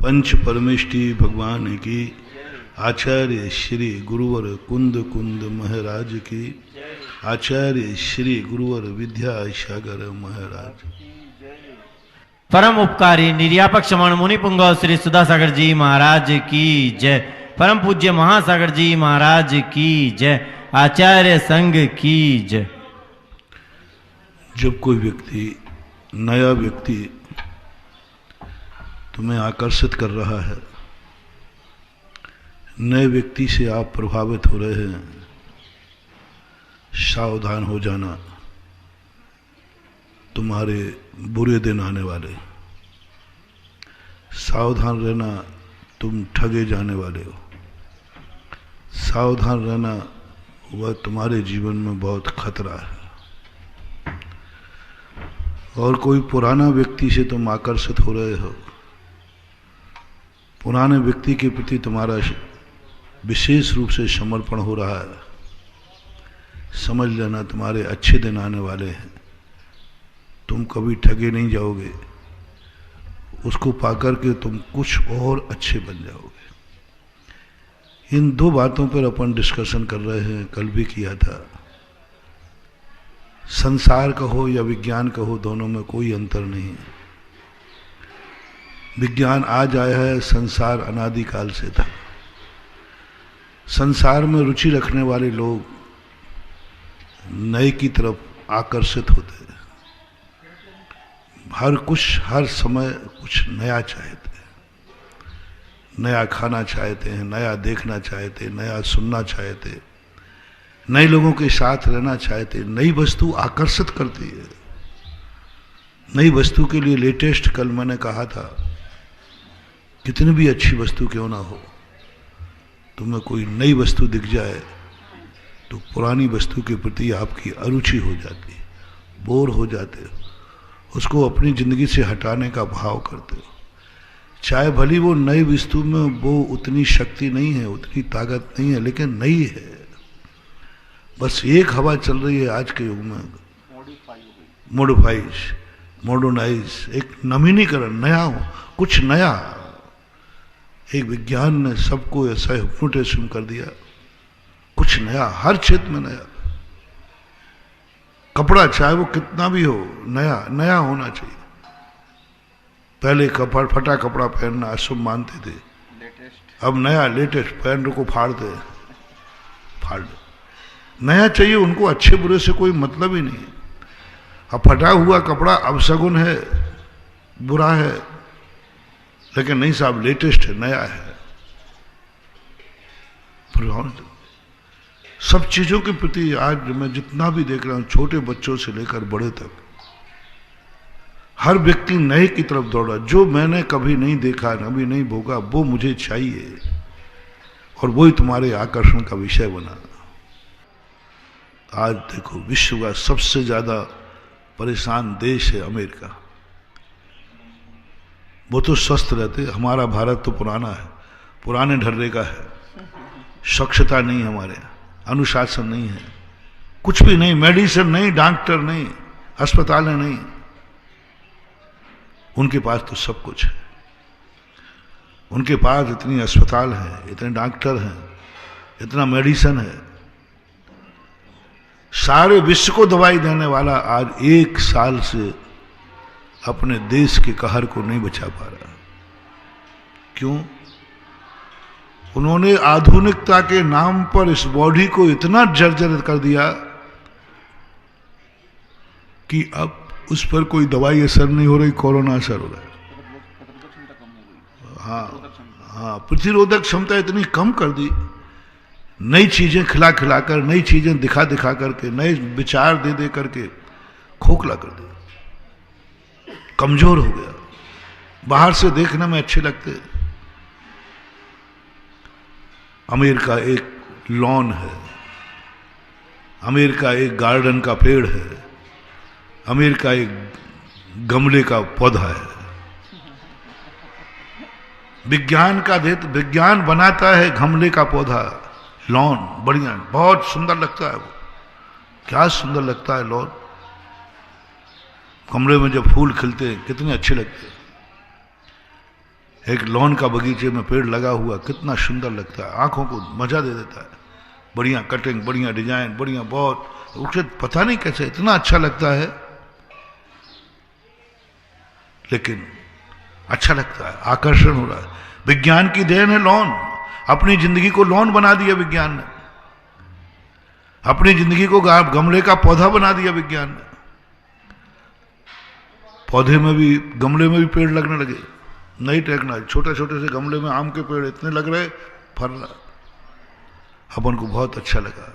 पंच परमेष्टि भगवान की, आचार्य श्री गुरुवर कुंद कुंद महाराज की, आचार्य श्री गुरुवर विद्यासागर महाराज। परम उपकारी निर्यापक श्रमण मुनि पुंगव श्री सुधासागर जी महाराज की जय। परम पूज्य महासागर जी महाराज की जय। आचार्य संघ की जय। जब कोई व्यक्ति, नया व्यक्ति तुम्हें आकर्षित कर रहा है, नए व्यक्ति से आप प्रभावित हो रहे हैं, सावधान हो जाना, तुम्हारे बुरे दिन आने वाले। सावधान रहना, तुम ठगे जाने वाले हो। सावधान रहना, वह तुम्हारे जीवन में बहुत खतरा है। और कोई पुराना व्यक्ति से तुम आकर्षित हो रहे हो, पुराने व्यक्ति के प्रति तुम्हारा विशेष रूप से समर्पण हो रहा है, समझ लेना तुम्हारे अच्छे दिन आने वाले हैं। तुम कभी ठगे नहीं जाओगे, उसको पाकर के तुम कुछ और अच्छे बन जाओगे। इन दो बातों पर अपन डिस्कशन कर रहे हैं, कल भी किया था। संसार कहो या विज्ञान कहो, दोनों में कोई अंतर नहीं है। विज्ञान आज आया है, संसार अनादिकाल से था। संसार में रुचि रखने वाले लोग नए की तरफ आकर्षित होते हैं। हर समय कुछ नया चाहते हैं, नया खाना चाहते हैं, नया देखना चाहते हैं, नया सुनना चाहते हैं, नए लोगों के साथ रहना चाहते हैं। नई वस्तु आकर्षित करती है। नई वस्तु के लिए लेटेस्ट, कल मैंने कहा था, कितनी भी अच्छी वस्तु क्यों ना हो, तुम्हें कोई नई वस्तु दिख जाए तो पुरानी वस्तु के प्रति आपकी अरुचि हो जाती है, बोर हो जाते हो, उसको अपनी जिंदगी से हटाने का भाव करते हो। चाहे भली वो नई वस्तु में वो उतनी शक्ति नहीं है, उतनी ताकत नहीं है, लेकिन नई है। बस एक हवा चल रही है आज के युग में, मॉडर्नाइज, एक नवीनीकरण, नया हो, कुछ नया। एक विज्ञान ने सबको ऐसा हिप्नोटिज्म कर दिया, कुछ नया, हर क्षेत्र में नया। कपड़ा चाहे वो कितना भी हो, नया नया होना चाहिए। पहले फटा कपड़ा पहनना अशुभ मानते थे, अब नया लेटेस्ट, पहन को फाड़ दे। नया चाहिए उनको, अच्छे बुरे से कोई मतलब ही नहीं है। अब फटा हुआ कपड़ा अपशगुन है, बुरा है, लेकिन नहीं साहब, लेटेस्ट है, नया है। सब चीजों के प्रति आज मैं जितना भी देख रहा हूं, छोटे बच्चों से लेकर बड़े तक, हर व्यक्ति नए की तरफ दौड़ा। जो मैंने कभी नहीं देखा, कभी नहीं भोगा, वो मुझे चाहिए, और वही तुम्हारे आकर्षण का विषय बना। आज देखो, विश्व का सबसे ज्यादा परेशान देश है अमेरिका। वो तो स्वस्थ रहते, हमारा भारत तो पुराना है, पुराने ढर्रे का है। स्वच्छता नहीं है हमारे यहाँ, अनुशासन नहीं है, कुछ भी नहीं, मेडिसिन नहीं, डॉक्टर नहीं, अस्पताल नहीं। उनके पास तो सब कुछ है। उनके पास इतनी अस्पताल है, इतने डॉक्टर हैं, इतना मेडिसिन है। सारे विश्व को दवाई देने वाला आज 1 साल से अपने देश के कहर को नहीं बचा पा रहा। क्यों? उन्होंने आधुनिकता के नाम पर इस बॉडी को इतना जर्जरित कर दिया कि अब उस पर कोई दवाई असर नहीं हो रही, कोरोना असर हो रहा है। हाँ, प्रतिरोधक क्षमता इतनी कम कर दी। नई चीजें खिला कर, नई चीजें दिखा करके, नए विचार दे करके खोखला कर दिया, कमजोर हो गया। बाहर से देखने में अच्छे लगते। अमेरिका एक लॉन है, अमेरिका एक गार्डन का पेड़ है, अमेरिका एक गमले का पौधा है। विज्ञान बनाता है गमले का पौधा, लॉन, बढ़िया, बहुत सुंदर लगता है वो। क्या सुंदर लगता है लॉन। कमरे में जब फूल खिलते हैं कितने अच्छे लगते हैं। एक लॉन का बगीचे में पेड़ लगा हुआ कितना सुंदर लगता है, आंखों को मजा दे देता है। बढ़िया कटिंग, बढ़िया डिजाइन, बढ़िया बहुत, उसे पता नहीं कैसे इतना अच्छा लगता है, लेकिन अच्छा लगता है, आकर्षण हो रहा है। विज्ञान की देन है लॉन। अपनी जिंदगी को लॉन बना दिया विज्ञान ने, अपनी जिंदगी को गमले का पौधा बना दिया विज्ञान ने। पौधे में भी, गमले में भी पेड़ लगने लगे। नई टेक्नोलॉजी, छोटे छोटे से गमले में आम के पेड़ इतने लग रहे, फल रहा। अपन को बहुत अच्छा लगा।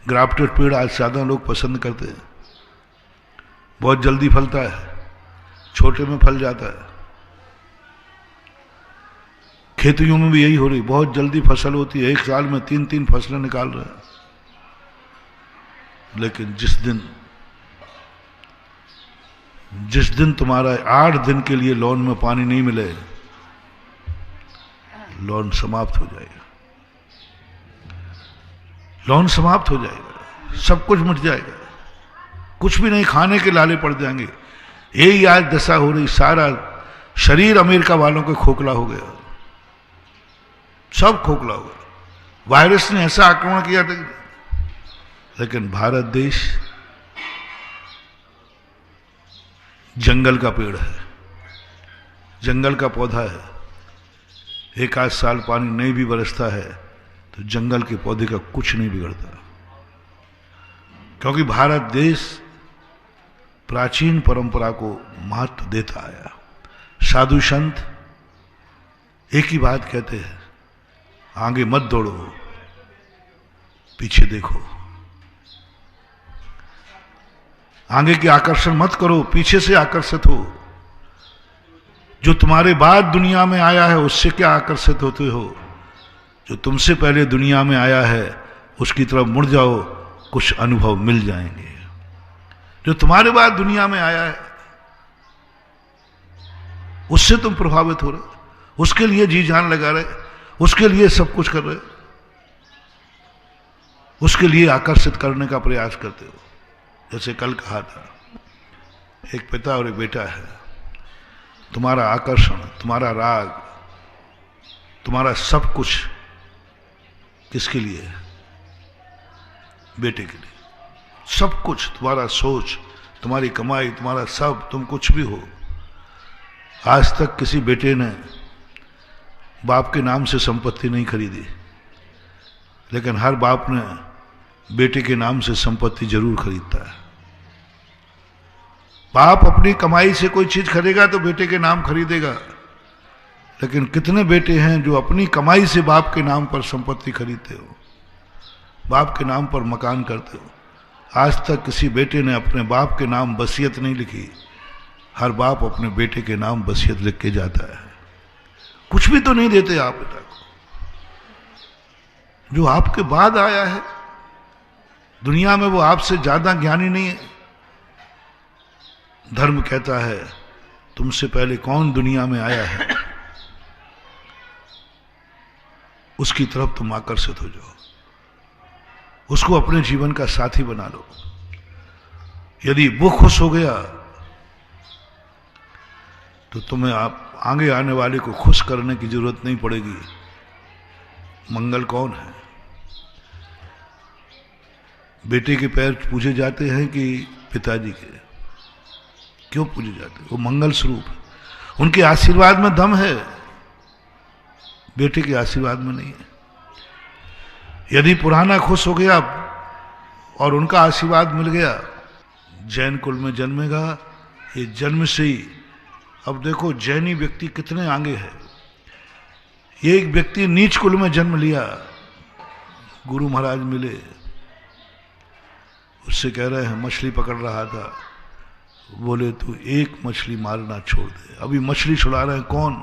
ग्राफ्टेड पेड़ आज ज्यादा लोग पसंद करते हैं, बहुत जल्दी फलता है, छोटे में फल जाता है। खेतियों में भी यही हो रही, बहुत जल्दी फसल होती है, एक साल में 3-3 फसलें निकाल रहे हैं। लेकिन जिस दिन तुम्हारा 8 दिन के लिए लॉन में पानी नहीं मिले, लॉन समाप्त हो जाएगा, लॉन समाप्त हो जाएगा, सब कुछ मिट जाएगा, कुछ भी नहीं, खाने के लाले पड़ जाएंगे। यही आज दशा हो रही। सारा शरीर अमेरिका वालों के खोखला हो गया, सब खोखला हो गया। वायरस ने ऐसा आक्रमण किया था। लेकिन भारत देश जंगल का पेड़ है, जंगल का पौधा है। एक आध साल पानी नहीं भी बरसता है तो जंगल के पौधे का कुछ नहीं बिगड़ता, क्योंकि भारत देश प्राचीन परंपरा को महत्व देता आया। साधु संत एक ही बात कहते हैं, आगे मत दौड़ो, पीछे देखो। आगे के आकर्षण मत करो, पीछे से आकर्षित हो। जो तुम्हारे बाद दुनिया में आया है उससे क्या आकर्षित होते हो? जो तुमसे पहले दुनिया में आया है उसकी तरफ मुड़ जाओ, कुछ अनुभव मिल जाएंगे। जो तुम्हारे बाद दुनिया में आया है उससे तुम प्रभावित हो रहे, उसके लिए जी जान लगा रहे, उसके लिए सब कुछ कर रहे, उसके लिए आकर्षित करने का प्रयास करते हो। जैसे कल कहा था, एक पिता और एक बेटा है। तुम्हारा आकर्षण, तुम्हारा राग, तुम्हारा सब कुछ किसके लिए है? बेटे के लिए। सब कुछ, तुम्हारा सोच, तुम्हारी कमाई, तुम्हारा सब, तुम कुछ भी हो। आज तक किसी बेटे ने बाप के नाम से संपत्ति नहीं खरीदी, लेकिन हर बाप ने बेटे के नाम से संपत्ति जरूर खरीदता है। बाप अपनी कमाई से कोई चीज खरीदेगा तो बेटे के नाम खरीदेगा, लेकिन कितने बेटे हैं जो अपनी कमाई से बाप के नाम पर संपत्ति खरीदते हो, बाप के नाम पर मकान करते हो। आज तक किसी बेटे ने अपने बाप के नाम वसीयत नहीं लिखी। हर बाप अपने बेटे के नाम वसीयत लिख के जाता है। कुछ भी तो नहीं देते आप बेटा को। जो आपके बाद आया है दुनिया में, वो आपसे ज्यादा ज्ञानी नहीं है। धर्म कहता है तुमसे पहले कौन दुनिया में आया है उसकी तरफ तुम आकर्षित हो जाओ, उसको अपने जीवन का साथी बना लो। यदि वो खुश हो गया तो तुम्हें आप आगे आने वाले को खुश करने की जरूरत नहीं पड़ेगी। मंगल कौन है? बेटे के पैर पूजे जाते हैं कि पिताजी के? क्यों पूजे जाते हैं? वो मंगल स्वरूप है, उनके आशीर्वाद में दम है, बेटे के आशीर्वाद में नहीं है। यदि पुराना खुश हो गया और उनका आशीर्वाद मिल गया, जैन कुल में जन्मेगा, ये जन्म से ही। अब देखो जैनी व्यक्ति कितने आगे है। ये एक व्यक्ति नीच कुल में जन्म लिया, गुरु महाराज मिले, उससे कह रहे हैं मछली पकड़ रहा था, बोले तू एक मछली मारना छोड़ दे। अभी मछली छुड़ा रहे हैं कौन?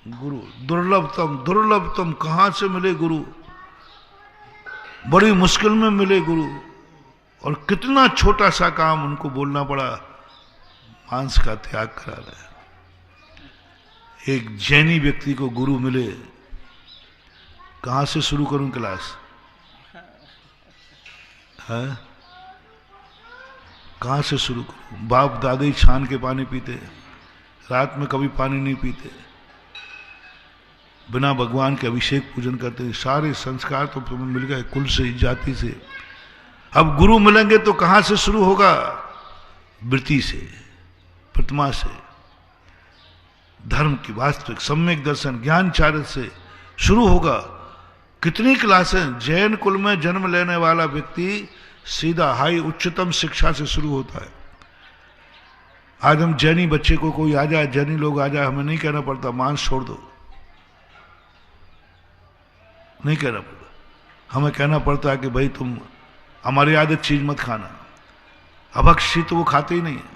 गुरु। दुर्लभतम कहां से मिले गुरु? बड़ी मुश्किल में मिले गुरु। और कितना छोटा सा काम उनको बोलना पड़ा, मांस का त्याग करा रहे। एक जैनी व्यक्ति को गुरु मिले, कहां से शुरू करूं क्लास? है कहां से शुरू करूं? बाप दादा ही छान के पानी पीते, रात में कभी पानी नहीं पीते, बिना भगवान के अभिषेक पूजन करते। सारे संस्कार तो तुम्हें मिल गए कुल से, जाति से। अब गुरु मिलेंगे तो कहां से शुरू होगा? वृत्ति से, प्रतिमा से, धर्म की वास्तविक सम्यक दर्शन ज्ञानचार्य से शुरू होगा। कितनी क्लासें। जैन कुल में जन्म लेने वाला व्यक्ति सीधा हाई उच्चतम शिक्षा से शुरू होता है। आज हम जैनी बच्चे को कोई आ जाए, जैनी लोग आ जाए, हमें नहीं कहना पड़ता मांस छोड़ दो, नहीं कहना पड़ता। हमें कहना पड़ता है कि भाई तुम अमर्यादित चीज मत खाना। अभक्षी तो वो खाते ही नहीं है।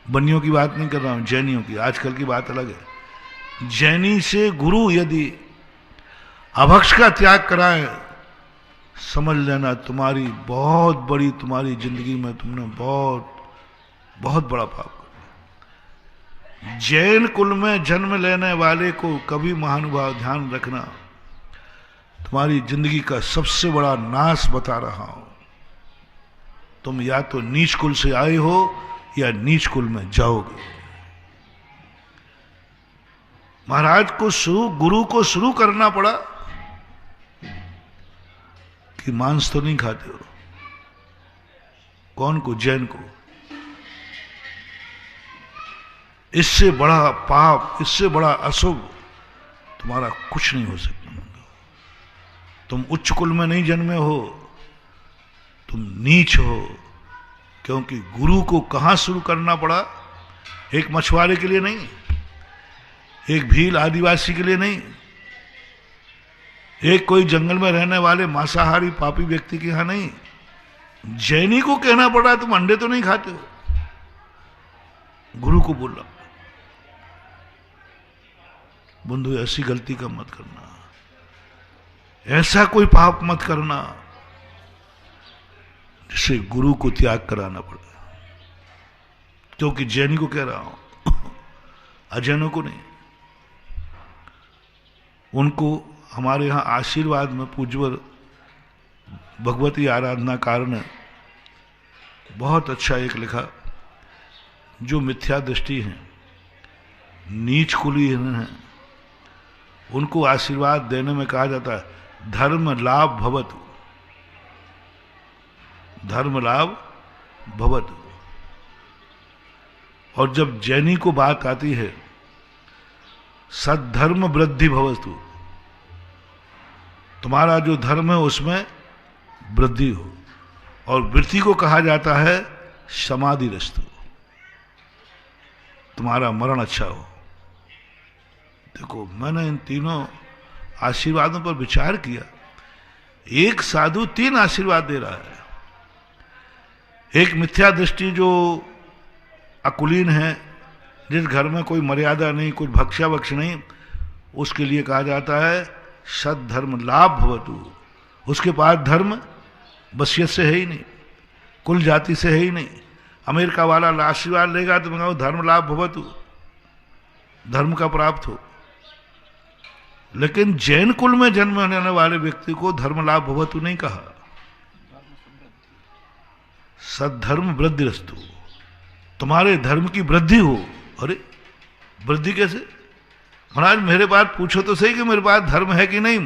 बनियों की बात नहीं कर रहा हूं, जैनियों की। आजकल की बात अलग है। जैनी से गुरु यदि अभक्ष का त्याग कराए, समझ लेना तुम्हारी बहुत बड़ी, तुम्हारी जिंदगी में तुमने बहुत बहुत बड़ा पाप कर। जैन कुल में जन्म लेने वाले को कभी महानुभाव ध्यान रखना, तुम्हारी जिंदगी का सबसे बड़ा नाश बता रहा हूं। तुम या तो नीच कुल से आए हो या नीच कुल में जाओगे। महाराज को गुरु को शुरू करना पड़ा कि मांस तो नहीं खाते हो। कौन को? जैन को। इससे बड़ा पाप, इससे बड़ा अशुभ तुम्हारा कुछ नहीं हो सकता। तुम उच्च कुल में नहीं जन्मे हो, तुम नीच हो। क्योंकि गुरु को कहां शुरू करना पड़ा? एक मछुआरे के लिए नहीं, एक भील आदिवासी के लिए नहीं, एक कोई जंगल में रहने वाले मांसाहारी पापी व्यक्ति के यहां नहीं। जैनी को कहना पड़ा तुम अंडे तो नहीं खाते हो। गुरु को बोला बंधु ऐसी गलती का मत करना, ऐसा कोई पाप मत करना जिससे गुरु को त्याग कराना पड़े। क्योंकि जैनी को कह रहा हूं, अजैनों को नहीं। उनको हमारे यहां आशीर्वाद में पूज्यवर भगवती आराधनाकार ने बहुत अच्छा एक लिखा। जो मिथ्या दृष्टि है, नीच कुली हैं, उनको आशीर्वाद देने में कहा जाता है धर्म लाभ भवतु, धर्म लाभ भवतु। और जब जैनी को बात आती है सद्धर्म वृद्धि भवतु, तुम्हारा जो धर्म है उसमें वृद्धि हो। और वृद्धि को कहा जाता है समाधि रस्तु, तुम्हारा मरण अच्छा हो। देखो मैंने इन तीनों आशीर्वादों पर विचार किया। एक साधु 3 आशीर्वाद दे रहा है। एक मिथ्या दृष्टि जो अकुलीन है, जिस घर में कोई मर्यादा नहीं, कोई भक्ष्या भक्ष नहीं, उसके लिए कहा जाता है सद्धर्म लाभ भवतु। उसके पास धर्म बसियत से है ही नहीं, कुल जाति से है ही नहीं। अमेरिका वाला आशीर्वाद लेगा तो मैं कहूँ धर्म लाभ भवतु, धर्म का प्राप्त हो। लेकिन जैन कुल में जन्म लेने वाले व्यक्ति को धर्म लाभ भवतु नहीं कहा, सद्धर्म वृद्धि रस्तु, तुम्हारे धर्म की वृद्धि हो। अरे वृद्धि कैसे? महाराज मेरे पास पूछो तो सही कि मेरे पास धर्म है कि नहीं।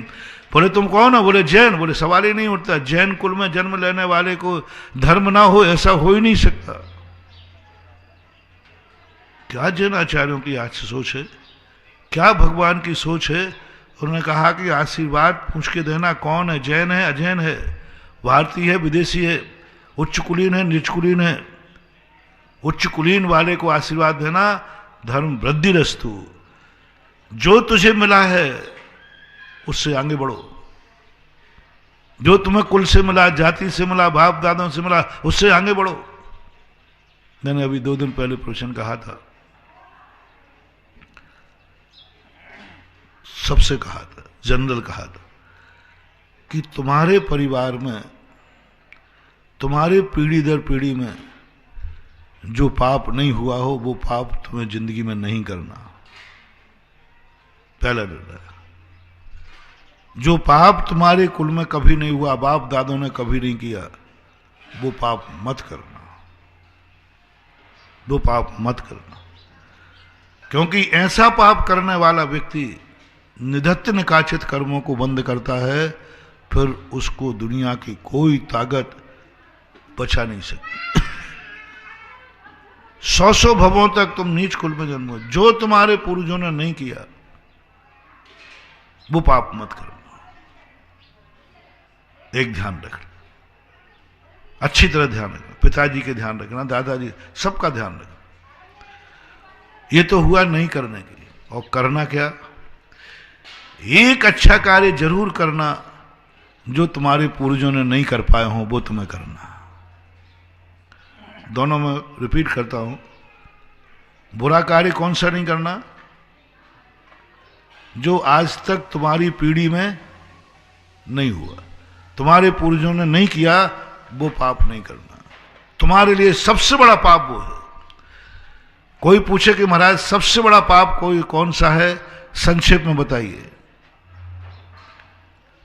बोले तुम कौन हो? बोले जैन। बोले सवाल ही नहीं उठता। जैन कुल में जन्म लेने वाले को धर्म ना हो, ऐसा हो ही नहीं सकता। क्या जैन आचार्यों की आज सोच है, क्या भगवान की सोच है? उन्होंने कहा कि आशीर्वाद पूछ के देना कौन है, जैन है अजैन है, भारतीय है विदेशी है, उच्च कुलीन है नीच कुलीन है। उच्च कुलीन वाले को आशीर्वाद देना धर्म वृद्धि रस्तु, जो तुझे मिला है उससे आगे बढ़ो। जो तुम्हें कुल से मिला, जाति से मिला, बाप दादों से मिला, उससे आगे बढ़ो। मैंने अभी 2 दिन पहले प्रवचन कहा था, सबसे कहा था, जनरल कहा था कि तुम्हारे परिवार में, तुम्हारे पीढ़ी दर पीढ़ी में जो पाप नहीं हुआ हो वो पाप तुम्हें जिंदगी में नहीं करना। पहला निर्णय। जो पाप तुम्हारे कुल में कभी नहीं हुआ, बाप दादों ने कभी नहीं किया, वो पाप मत करना, वो पाप मत करना। क्योंकि ऐसा पाप करने वाला व्यक्ति निधत्त निकाचित कर्मों को बंद करता है, फिर उसको दुनिया की कोई ताकत बचा नहीं सकती। 100 भवों तक तुम नीच कुल में जन्मो, जो तुम्हारे पूर्वजों ने नहीं किया वो पाप मत करना। एक ध्यान रखना, अच्छी तरह ध्यान रखना, पिताजी के ध्यान रखना, दादाजी, सबका ध्यान रखना। ये तो हुआ नहीं करने के लिए, और करना क्या, एक अच्छा कार्य जरूर करना जो तुम्हारे पूर्वजों ने नहीं कर पाए हों, वो तुम्हें करना। दोनों में रिपीट करता हूं, बुरा कार्य कौन सा नहीं करना, जो आज तक तुम्हारी पीढ़ी में नहीं हुआ, तुम्हारे पूर्वजों ने नहीं किया, वो पाप नहीं करना। तुम्हारे लिए सबसे बड़ा पाप वो है। कोई पूछे कि महाराज सबसे बड़ा पाप कोई कौन सा है, संक्षेप में बताइए,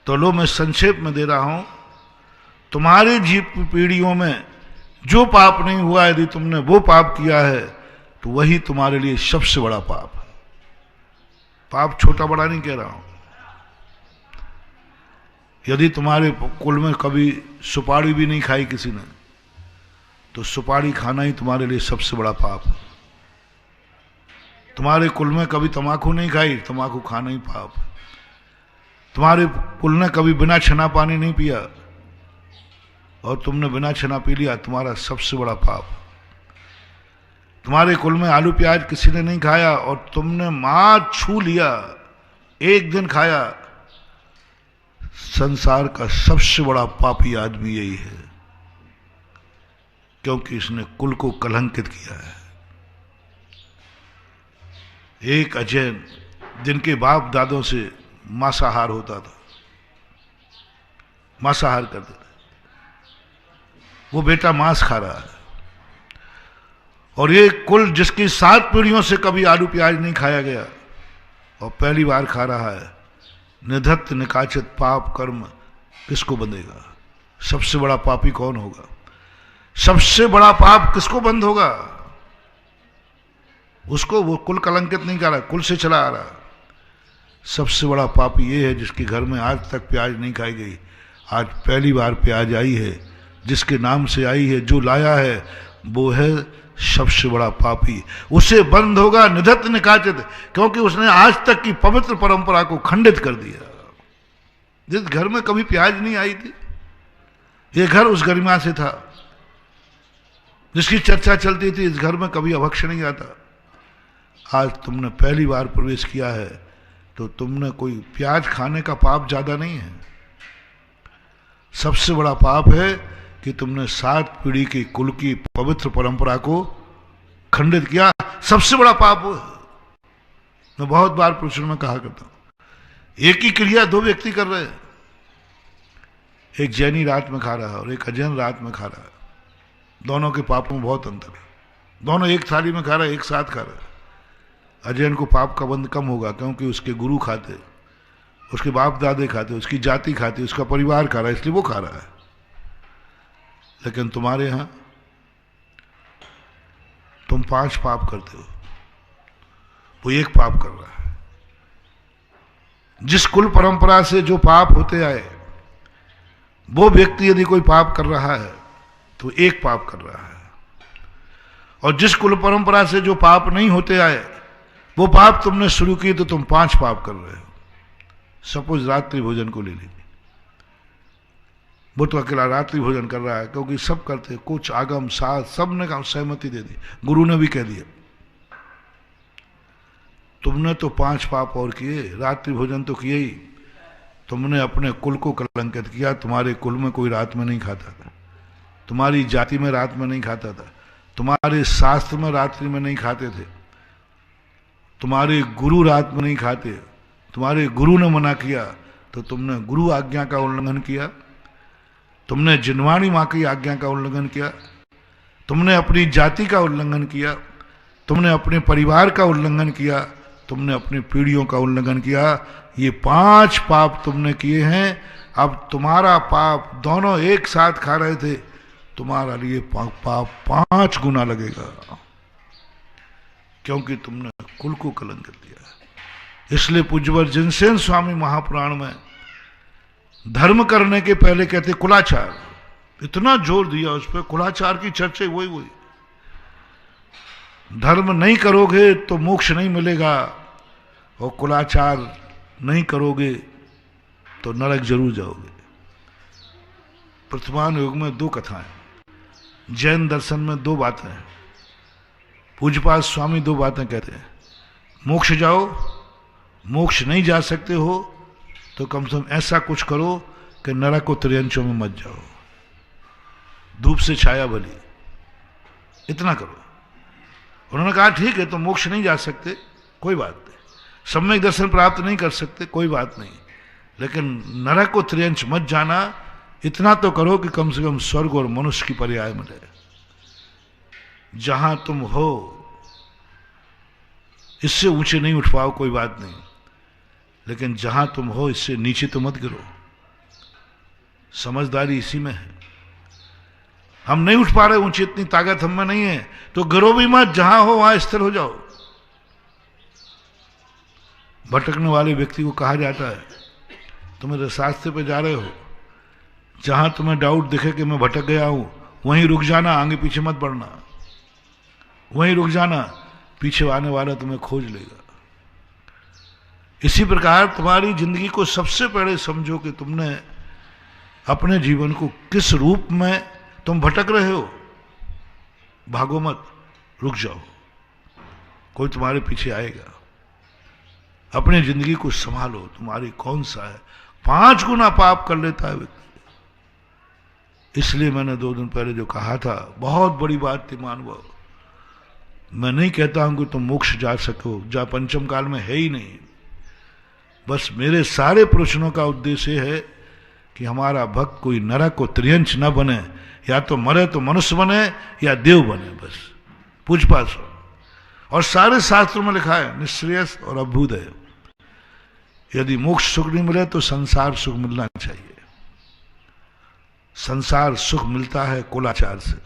तो लो मैं संक्षेप में दे रहा हूं। तुम्हारी पीढ़ियों में जो पाप नहीं हुआ, यदि तुमने वो पाप किया है तो वही तुम्हारे लिए सबसे बड़ा पाप है। पाप छोटा बड़ा नहीं कह रहा हूं। यदि तुम्हारे कुल में कभी सुपारी भी नहीं खाई किसी ने, तो सुपारी खाना ही तुम्हारे लिए सबसे बड़ा पाप है। तुम्हारे कुल में कभी तंबाकू नहीं खाई, तंबाकू खाना ही पाप है। तुम्हारे कुल ने कभी बिना छना पानी नहीं पिया और तुमने बिना छना पी लिया, तुम्हारा सबसे बड़ा पाप। तुम्हारे कुल में आलू प्याज किसी ने नहीं खाया और तुमने मां छू लिया, एक दिन खाया, संसार का सबसे बड़ा पापी आदमी यही है, क्योंकि इसने कुल को कलंकित किया है। एक अजैन जिनके बाप दादों से मांसाहार होता था, मांसाहार करते थे, वो बेटा मांस खा रहा है, और ये कुल जिसकी 7 पीढ़ियों से कभी आलू प्याज नहीं खाया गया और पहली बार खा रहा है, निधत्त निकाचित पाप कर्म किसको बंधेगा? सबसे बड़ा पापी कौन होगा? सबसे बड़ा पाप किसको बंद होगा? उसको वो कुल कलंकित नहीं कर रहा, कुल से चला आ रहा। सबसे बड़ा पापी ये है जिसके घर में आज तक प्याज नहीं खाई गई, आज पहली बार प्याज आई है, जिसके नाम से आई है, जो लाया है वो है सबसे बड़ा पापी। उसे बंद होगा निधत्त निकाचित, क्योंकि उसने आज तक की पवित्र परंपरा को खंडित कर दिया। जिस घर में कभी प्याज नहीं आई थी, ये घर उस गरिमा से था। जिसकी चर्चा चलती थी, इस घर में कभी अभक्ष नहीं आता। आज तुमने पहली बार प्रवेश किया है तो तुमने कोई प्याज खाने का पाप ज्यादा नहीं है। सबसे बड़ा पाप है कि तुमने 7 पीढ़ी की कुल की पवित्र परंपरा को खंडित किया। सबसे बड़ा पाप वो है। मैं बहुत बार प्रश्न में कहा करता हूं, एक ही क्रिया 2 व्यक्ति कर रहे हैं। एक जैनी रात में खा रहा है और एक अजैन रात में खा रहा है। दोनों के पापों में बहुत अंतर है। दोनों एक थाली में खा रहा है, एक साथ खा रहा है। अजैन को पाप का बंध कम होगा, क्योंकि उसके गुरु खाते, उसके बाप दादे खाते, उसकी जाति खाती, उसका परिवार खा रहा है, इसलिए वो खा रहा है। लेकिन तुम्हारे यहां तुम 5 पाप करते हो, वो 1 पाप कर रहा है। जिस कुल परंपरा से जो पाप होते आए, वो व्यक्ति यदि कोई पाप कर रहा है तो 1 पाप कर रहा है, और जिस कुल परंपरा से जो पाप नहीं होते आए, वो पाप तुमने शुरू किए तो तुम 5 पाप कर रहे हो। सपोज रात्रि भोजन को ले लीजिए, वो तो अकेला रात्रि भोजन कर रहा है, क्योंकि सब करते, कुछ आगम साथ सब ने सहमति दे दी, गुरु ने भी कह दिया। तुमने तो 5 पाप और किए। रात्रि भोजन तो किए ही, तुमने अपने कुल को कलंकित किया। तुम्हारे कुल में कोई रात में नहीं खाता था, तुम्हारी जाति में रात में नहीं खाता था, तुम्हारे शास्त्र में रात्रि में नहीं खाते थे, तुम्हारे गुरु रात में नहीं खाते, तुम्हारे गुरु ने मना किया तो तुमने गुरु आज्ञा का उल्लंघन किया, तुमने जिनवाणी मां की आज्ञा का उल्लंघन किया, तुमने अपनी जाति का उल्लंघन किया, तुमने अपने परिवार का उल्लंघन किया, तुमने अपनी पीढ़ियों का उल्लंघन किया। ये 5 पाप तुमने किए हैं। अब तुम्हारा पाप, दोनों एक साथ खा रहे थे, तुम्हारा लिए पाप 5 गुना लगेगा, क्योंकि तुमने कुल को कलंकित दिया है। इसलिए पूज्यवर जिनसेन स्वामी महापुराण में धर्म करने के पहले कहते कुलाचार, इतना जोर दिया उस पर, कुलाचार की चर्चा वही धर्म नहीं करोगे तो मोक्ष नहीं मिलेगा, और कुलाचार नहीं करोगे तो नरक जरूर जाओगे। वर्तमान युग में दो कथाएं, जैन दर्शन में दो बातें हैं। पूज्यपाद स्वामी दो बातें कहते हैं, मोक्ष जाओ, मोक्ष नहीं जा सकते हो तो कम से कम ऐसा कुछ करो कि नरक और त्रियंचों में मत जाओ, धूप से छाया भली, इतना करो। उन्होंने कहा ठीक है, तो मोक्ष नहीं जा सकते, कोई बात नहीं, सम्यक दर्शन प्राप्त नहीं कर सकते, कोई बात नहीं, लेकिन नरक और त्रियंच मत जाना, इतना तो करो कि कम से कम स्वर्ग और मनुष्य की पर्याय मिले। जहां तुम हो इससे ऊंचे नहीं उठ पाओ, कोई बात नहीं, लेकिन जहां तुम हो इससे नीचे तो मत गिरो। समझदारी इसी में है। हम नहीं उठ पा रहे ऊंचे, इतनी ताकत हम में नहीं है, तो गिरो भी मत, जहां हो वहां स्थिर हो जाओ। भटकने वाले व्यक्ति को कहा जाता है, तुम रास्ते पे जा रहे हो, जहां तुम्हें डाउट दिखे कि मैं भटक गया हूं, वहीं रुक जाना, आगे पीछे मत बढ़ना, वहीं रुक जाना, पीछे आने वाला तुम्हें खोज लेगा। इसी प्रकार तुम्हारी जिंदगी को सबसे पहले समझो कि तुमने अपने जीवन को किस रूप में तुम भटक रहे हो। भागो मत, रुक जाओ, कोई तुम्हारे पीछे आएगा। अपनी जिंदगी को संभालो, तुम्हारी कौन सा है, 5 गुना पाप कर लेता है व्यक्ति। इसलिए मैंने 2 दिन पहले जो कहा था, बहुत बड़ी बात थी मानव। मैं नहीं कहता हूं कि तुम मोक्ष जा सको, जहां पंचम काल में है ही नहीं। बस मेरे सारे प्रश्नों का उद्देश्य है कि हमारा भक्त कोई नरक और त्रियंच न बने, या तो मरे तो मनुष्य बने या देव बने, बस पूजपाठ। और सारे शास्त्रों में लिखा है निःश्रेयस और अभ्युदय। यदि मोक्ष सुख नहीं मिले तो संसार सुख मिलना चाहिए। संसार सुख मिलता है कुलाचार से।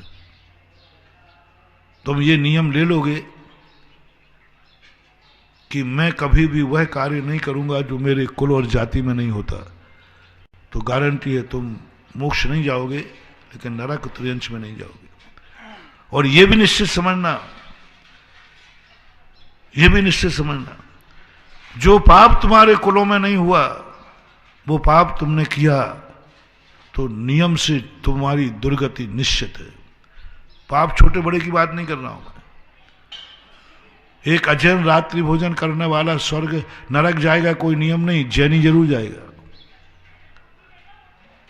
तुम ये नियम ले लोगे कि मैं कभी भी वह कार्य नहीं करूंगा जो मेरे कुल और जाति में नहीं होता, तो गारंटी है तुम मोक्ष नहीं जाओगे, लेकिन नरक त्रियंच में नहीं जाओगे। और यह भी निश्चित समझना, जो पाप तुम्हारे कुलों में नहीं हुआ, वो पाप तुमने किया तो नियम से तुम्हारी दुर्गति निश्चित है। पाप छोटे बड़े की बात नहीं कर रहा हूं मैं। एक अजैन रात्रि भोजन करने वाला स्वर्ग नरक जाएगा कोई नियम नहीं, जैनी जरूर जाएगा।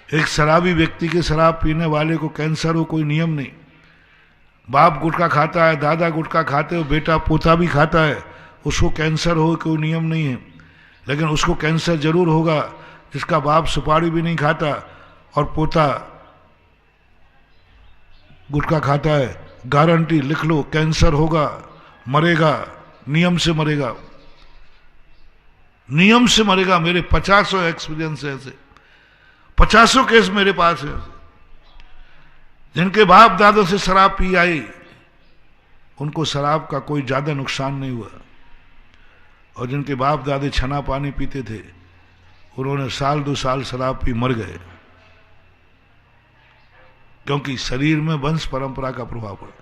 एक शराबी व्यक्ति के शराब पीने वाले को कैंसर हो कोई नियम नहीं। बाप गुटखा खाता है, दादा गुटखा खाते हो, बेटा पोता भी खाता है, उसको कैंसर हो कोई नियम नहीं है। लेकिन उसको कैंसर जरूर होगा जिसका बाप सुपारी भी नहीं खाता और पोता गुटखा खाता है। गारंटी लिख लो, कैंसर होगा, मरेगा, नियम से मरेगा, नियम से मरेगा। मेरे 50 एक्सपीरियंस है ऐसे, 50 केस मेरे पास है जिनके बाप दादों से शराब पी आई, उनको शराब का कोई ज्यादा नुकसान नहीं हुआ। और जिनके बाप दादे छना पानी पीते थे, उन्होंने 1-2 साल शराब पी मर गए, क्योंकि शरीर में वंश परंपरा का प्रभाव पड़ा।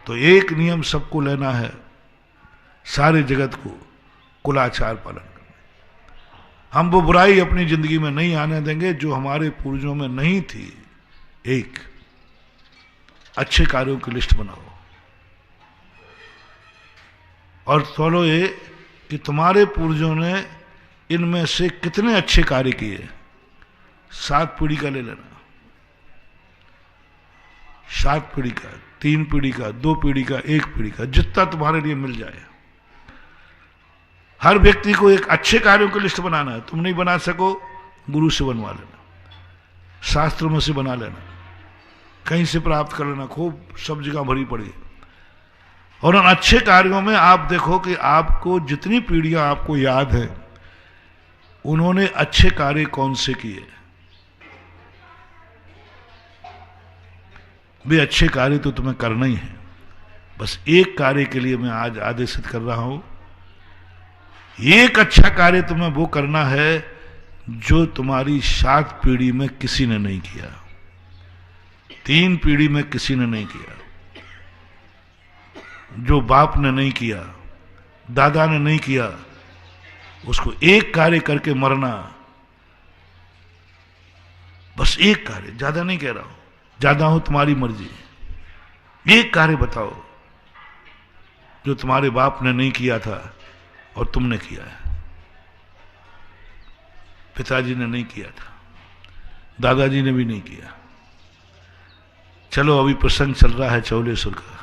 तो एक नियम सबको लेना है, सारे जगत को कुलाचार पालन करना। हम वो बुराई अपनी जिंदगी में नहीं आने देंगे जो हमारे पूर्वजों में नहीं थी। एक अच्छे कार्यों की लिस्ट बनाओ और सोचो ये कि तुम्हारे पूर्वजों ने इनमें से कितने अच्छे कार्य किए। 7 पीढ़ी का ले लेना, 7 पीढ़ी का, 3 पीढ़ी का, 2 पीढ़ी का, 1 पीढ़ी का, जितना तुम्हारे लिए मिल जाए। हर व्यक्ति को एक अच्छे कार्यों की लिस्ट बनाना है। तुम नहीं बना सको, गुरु से बनवा लेना, शास्त्रों में से बना लेना, कहीं से प्राप्त कर लेना, खूब सब जगह भरी पड़ी। और उन अच्छे कार्यों में आप देखो कि आपको जितनी पीढ़ियां आपको याद है, उन्होंने अच्छे कार्य कौन से किए। वे अच्छे कार्य तो तुम्हें करना ही है। बस एक कार्य के लिए मैं आज आदेशित कर रहा हूं एक अच्छा कार्य तुम्हें वो करना है जो तुम्हारी 7 पीढ़ी में किसी ने नहीं किया, 3 पीढ़ी में किसी ने नहीं किया, जो बाप ने नहीं किया, दादा ने नहीं किया, उसको एक कार्य करके मरना। बस एक कार्य, ज्यादा नहीं कह रहा हूं, ज्यादा हो तुम्हारी मर्जी। एक कार्य बताओ जो तुम्हारे बाप ने नहीं किया था और तुमने किया है। पिताजी ने नहीं किया था, दादाजी ने भी नहीं किया। चलो अभी प्रसंग चल रहा है चौलेश्वर का।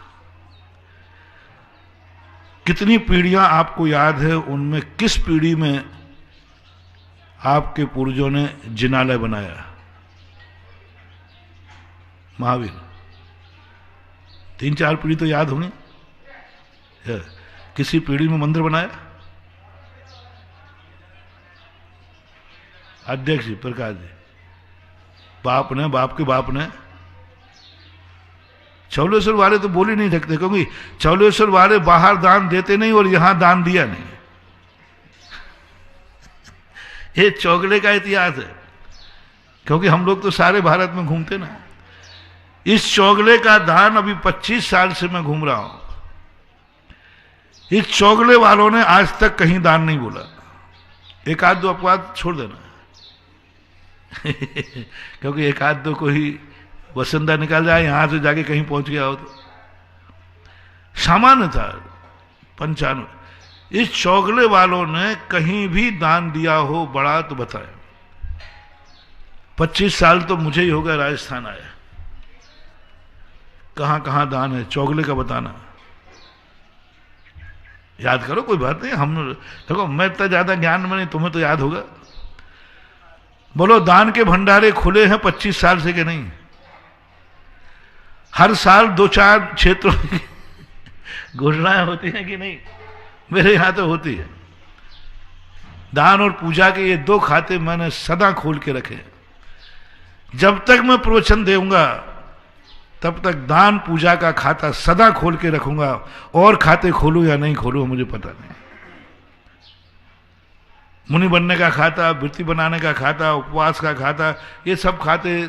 कितनी पीढ़ियां आपको याद है, उनमें किस पीढ़ी में आपके पूर्वजों ने जिनालय बनाया? महावीर, 3-4 पीढ़ी तो याद होंगी। किसी पीढ़ी में मंदिर बनाया? अध्यक्ष जी, प्रकाश जी, बाप ने, बाप के बाप ने। चौलेश्वर वाले तो बोल ही नहीं सकते, क्योंकि चौलेश्वर वाले बाहर दान देते नहीं और यहां दान दिया नहीं। ये चौगले का इतिहास है, क्योंकि हम लोग तो सारे भारत में घूमते ना। इस चौगले का दान अभी 25 साल से मैं घूम रहा हूं। इस चौगले वालों ने आज तक कहीं दान नहीं बोला। एक आध दो अपवाद छोड़ देना क्योंकि एक आध दो को ही वसंता निकाल जाए, यहां से जाके कहीं पहुंच गया हो तो सामान्य था। 95 इस चौगले वालों ने कहीं भी दान दिया हो बड़ा तो बताया। 25 साल तो मुझे ही हो गया राजस्थान आया, कहां कहां दान है चौगले का बताना। याद करो, कोई बात नहीं। हम देखो, मैं इतना ज्यादा ज्ञान में नहीं, तुम्हें तो याद होगा। बोलो, दान के भंडारे खुले हैं 25 साल से कि नहीं? हर साल 2-4 क्षेत्रों की घोषणाएं होती हैं कि नहीं? मेरे यहां तो होती है। दान और पूजा के ये 2 खाते मैंने सदा खोल के रखे। जब तक मैं प्रवचन दूंगा तब तक दान पूजा का खाता सदा खोल के रखूंगा। और खाते खोलूं या नहीं खोलूं मुझे पता नहीं। मुनि बनने का खाता, वृत्ति बनाने का खाता, उपवास का खाता, ये सब खाते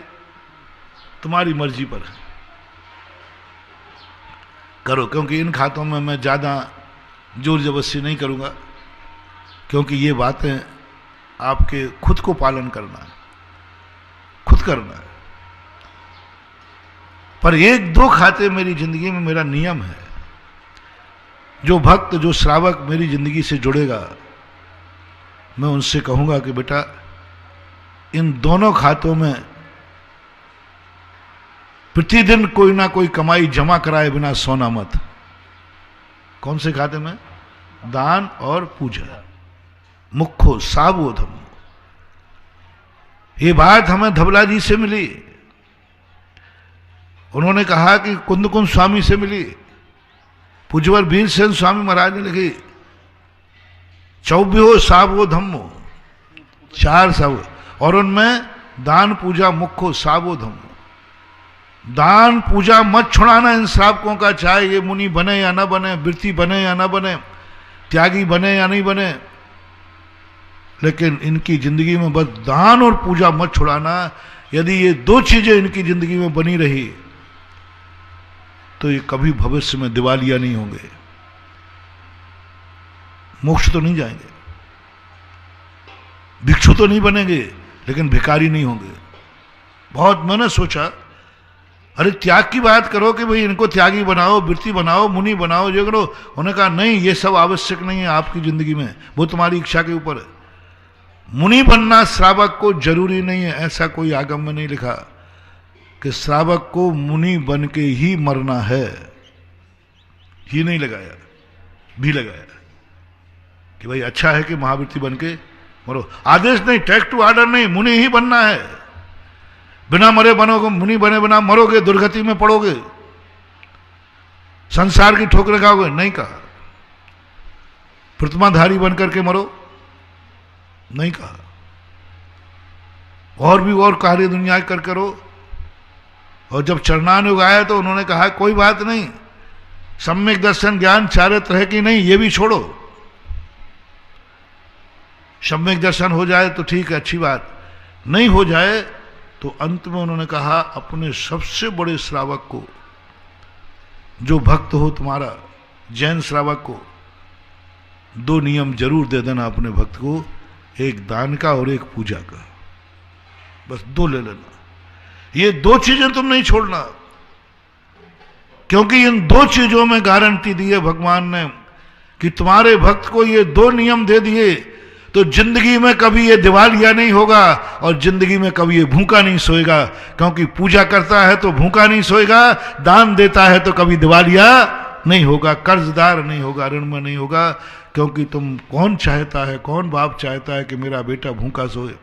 तुम्हारी मर्जी पर है, करो। क्योंकि इन खातों में मैं ज्यादा जोर जबरदस्ती नहीं करूंगा, क्योंकि ये बातें आपके खुद को पालन करना है, खुद करना है। पर 1-2 खाते मेरी जिंदगी में मेरा नियम है। जो भक्त, जो श्रावक मेरी जिंदगी से जुड़ेगा, मैं उनसे कहूंगा कि बेटा इन दोनों खातों में प्रतिदिन कोई ना कोई कमाई जमा कराए बिना सोना मत। कौन से खाते में? दान और पूजा। मुख्यो साबोधम। ये बात हमें धबला जी से मिली। उन्होंने कहा कि कुंद स्वामी से मिली। पूज्यवर वीरसेन स्वामी महाराज ने लिखी, 24 सावो धम्मो, 4 सावो, और उनमें दान पूजा मुख्यो सावो धम्मो। दान पूजा मत छुड़ाना इन श्रावकों का, चाहे ये मुनि बने या ना बने, वृत्ति बने या ना बने, त्यागी बने या नहीं बने, लेकिन इनकी जिंदगी में बस दान और पूजा मत छुड़ाना। यदि ये 2 चीजें इनकी जिंदगी में बनी रही तो ये कभी भविष्य में दिवालिया नहीं होंगे, मोक्ष तो नहीं जाएंगे, भिक्षु तो नहीं बनेंगे, लेकिन भिखारी नहीं होंगे। बहुत मैंने सोचा, अरे त्याग की बात करो कि भाई इनको त्यागी बनाओ, वृत्ति बनाओ, मुनि बनाओ, जो करो। उन्होंने कहा नहीं, ये सब आवश्यक नहीं है आपकी जिंदगी में, वो तुम्हारी इच्छा के ऊपर है। मुनि बनना श्रावक को जरूरी नहीं है, ऐसा कोई आगम में नहीं लिखा कि श्रावक को मुनि बन के ही मरना है। ही नहीं लगाया, भी लगाया कि भाई अच्छा है कि महावृत्ति बन के मरो। आदेश नहीं, टेक टू ऑर्डर नहीं, मुनि ही बनना है। बिना मरे बनोगे, मुनि बने बिना मरोगे, दुर्गति में पड़ोगे, संसार की ठोकर खाओगे, नहीं कहा। प्रतिमाधारी बन करके मरो, नहीं कहा। और भी और कार्य दुनिया कर करो। और जब चरणानुग आया तो उन्होंने कहा कोई बात नहीं, सम्यक दर्शन ज्ञान चारित्र है कि नहीं, ये भी छोड़ो। सम्यक दर्शन हो जाए तो ठीक है, अच्छी बात, नहीं हो जाए तो अंत में उन्होंने कहा अपने सबसे बड़े श्रावक को, जो भक्त हो तुम्हारा जैन श्रावक को, 2 नियम जरूर दे देना अपने भक्त को, एक दान का और एक पूजा का, बस 2 ले लेना। ये 2 चीजें तुम नहीं छोड़ना, क्योंकि इन 2 चीजों में गारंटी दी है भगवान ने कि तुम्हारे भक्त को ये 2 नियम दे दिए तो जिंदगी में कभी ये दिवालिया नहीं होगा और जिंदगी में कभी ये भूखा नहीं सोएगा, क्योंकि पूजा करता है तो भूखा नहीं सोएगा, दान देता है तो कभी दिवालिया नहीं होगा, कर्जदार नहीं होगा, ऋण में नहीं होगा। क्योंकि तुम, कौन चाहता है, कौन बाप चाहता है कि मेरा बेटा भूखा सोए?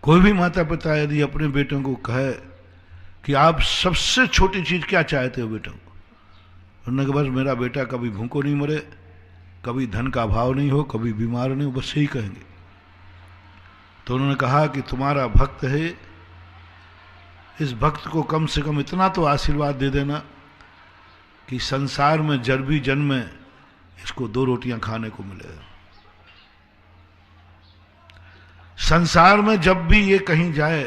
कोई भी माता पिता यदि अपने बेटों को कहे कि आप सबसे छोटी चीज क्या चाहते हो बेटों को, उन्होंने कहा बस मेरा बेटा कभी भूखो नहीं मरे, कभी धन का अभाव नहीं हो, कभी बीमार नहीं हो, बस यही कहेंगे। तो उन्होंने कहा कि तुम्हारा भक्त है, इस भक्त को कम से कम इतना तो आशीर्वाद दे देना कि संसार में जब भी जन्मे इसको 2 रोटियां खाने को मिले, संसार में जब भी ये कहीं जाए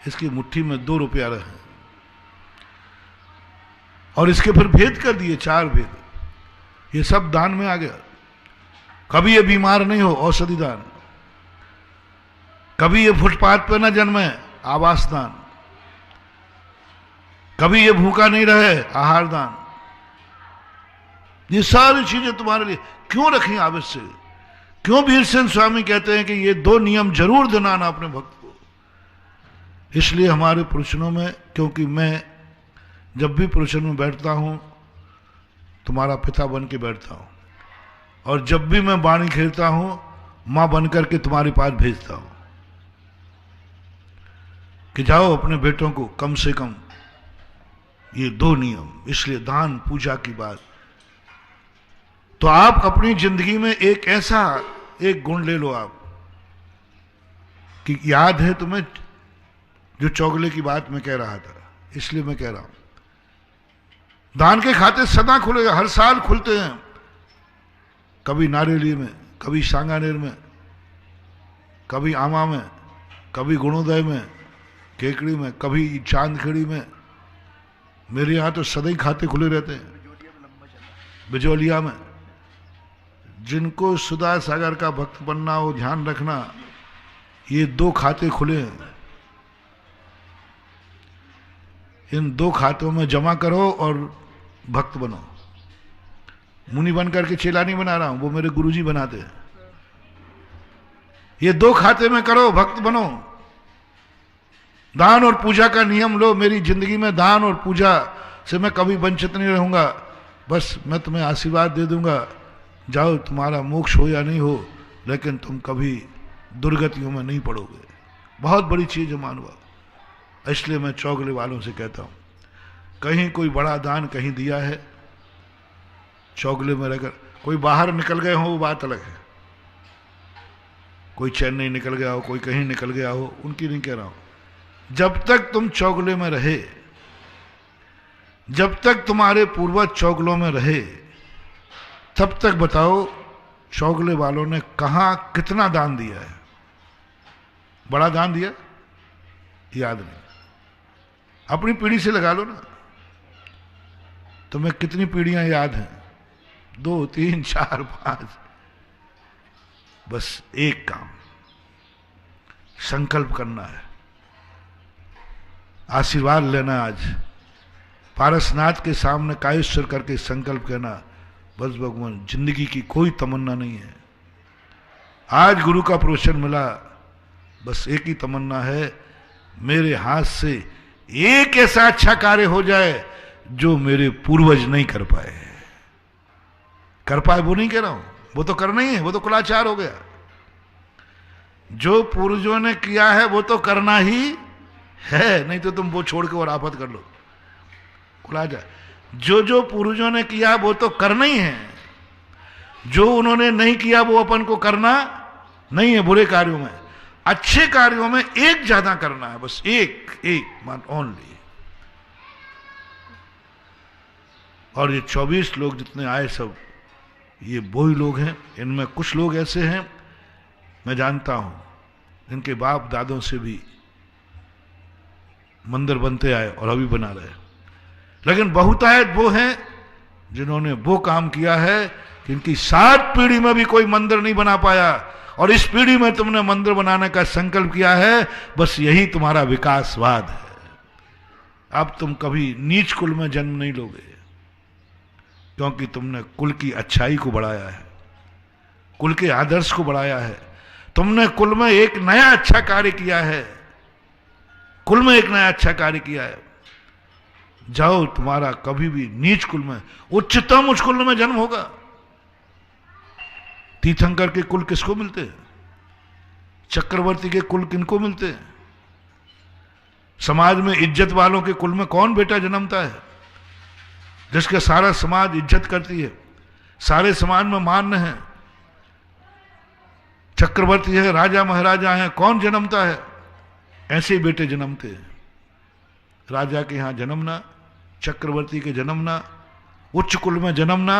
इसकी मुट्ठी में 2 रुपया रहे। और इसके फिर भेद कर दिए, 4 भेद, ये सब दान में आ गया। कभी ये बीमार नहीं हो, औषधि दान, कभी ये फुटपाथ पे न जन्मे, आवास दान, कभी ये भूखा नहीं रहे, आहार दान। ये सारी चीजें तुम्हारे लिए क्यों रखी आवश्यक? क्यों वीरसेन स्वामी कहते हैं कि ये 2 नियम जरूर दिलाना अपने भक्त को? इसलिए हमारे प्रवचनों में, क्योंकि मैं जब भी प्रवचन में बैठता हूं तुम्हारा पिता बन के बैठता हूं, और जब भी मैं वाणी खेलता हूं मां बन करके तुम्हारे पास भेजता हूं कि जाओ अपने बेटों को कम से कम ये 2 नियम। इसलिए दान पूजा की बात, तो आप अपनी जिंदगी में एक ऐसा एक गुण ले लो आप कि याद है तुम्हें जो चौगले की बात मैं कह रहा था, इसलिए मैं कह रहा हूं दान के खाते सदा खुलेगा, हर साल खुलते हैं, कभी नारेली में, कभी सांगानेर में, कभी आमा में, कभी गुणोदय में, केकड़ी में, कभी चांदखेड़ी में। मेरे यहां तो सदा ही खाते खुले रहते हैं, बिजौलिया में। जिनको सुधा सागर का भक्त बनना हो, ध्यान रखना, ये 2 खाते खुले हैं, इन 2 खातों में जमा करो और भक्त बनो। मुनि बन करके चेला नहीं बना रहा हूं, वो मेरे गुरुजी बनाते हैं। ये 2 खाते में करो, भक्त बनो। दान और पूजा का नियम लो। मेरी जिंदगी में दान और पूजा से मैं कभी वंचित नहीं रहूंगा, बस मैं तुम्हें आशीर्वाद दे दूंगा, जाओ तुम्हारा मोक्ष हो या नहीं हो, लेकिन तुम कभी दुर्गतियों में नहीं पड़ोगे। बहुत बड़ी चीज है मानवा। इसलिए मैं चौगले वालों से कहता हूं, कहीं कोई बड़ा दान कहीं दिया है, चौगले में रहकर कोई बाहर निकल गए हो वो बात अलग है, कोई चेन्नई निकल गया हो, कोई कहीं निकल गया हो, उनकी नहीं कह रहा हूं। जब तक तुम चौगले में रहे, जब तक तुम्हारे पूर्वज चौगलों में रहे, तब तक बताओ चौगले वालों ने कहां कितना दान दिया है? बड़ा दान दिया? याद नहीं। अपनी पीढ़ी से लगा लो ना, तुम्हें कितनी पीढ़ियां याद हैं? 2, 3, 4, 5। बस एक काम, संकल्प करना है, आशीर्वाद लेना। आज पारसनाथ के सामने कायेश्वर करके संकल्प करना, बस भगवान, जिंदगी की कोई तमन्ना नहीं है। आज गुरु का प्रवचन मिला, बस एक ही तमन्ना है, मेरे हाथ से एक ऐसा अच्छा कार्य हो जाए जो मेरे पूर्वज नहीं कर पाए। कर पाए वो नहीं कह रहा हूं, वो तो करना ही है, वो तो कुलाचार हो गया। जो पूर्वजों ने किया है वो तो करना ही है, नहीं तो तुम वो छोड़ के और आफत कर लो, कुलाचार। जो जो पूर्वजों ने किया वो तो करना ही है, जो उन्होंने नहीं किया वो अपन को करना नहीं है। बुरे कार्यों में, अच्छे कार्यों में एक ज्यादा करना है, बस एक मान ओनली। और ये 24 लोग जितने आए सब ये वही लोग हैं। इनमें कुछ लोग ऐसे हैं मैं जानता हूं इनके बाप दादों से भी मंदिर बनते आए और अभी बना रहे, लेकिन बहुतायत वो हैं जिन्होंने वो काम किया है कि इनकी 7 पीढ़ी में भी कोई मंदिर नहीं बना पाया, और इस पीढ़ी में तुमने मंदिर बनाने का संकल्प किया है। बस यही तुम्हारा विकासवाद है। अब तुम कभी नीच कुल में जन्म नहीं लोगे, क्योंकि तुमने कुल की अच्छाई को बढ़ाया है, कुल के आदर्श को बढ़ाया है। तुमने कुल में एक नया अच्छा कार्य किया है, कुल में एक नया अच्छा कार्य किया है। जाओ, तुम्हारा कभी भी नीच कुल में, उच्चतम उच्च कुल में जन्म होगा। तीर्थंकर के कुल किसको मिलते हैं? चक्रवर्ती के कुल किनको मिलते हैं? समाज में इज्जत वालों के कुल में कौन बेटा जन्मता है जिसके सारा समाज इज्जत करती है, सारे समाज में मान्य है? चक्रवर्ती है, राजा महाराजा है, कौन जन्मता है? ऐसे बेटे जन्मते हैं। राजा के यहां जन्मना, चक्रवर्ती के जन्मना, उच्च कुल में जन्मना,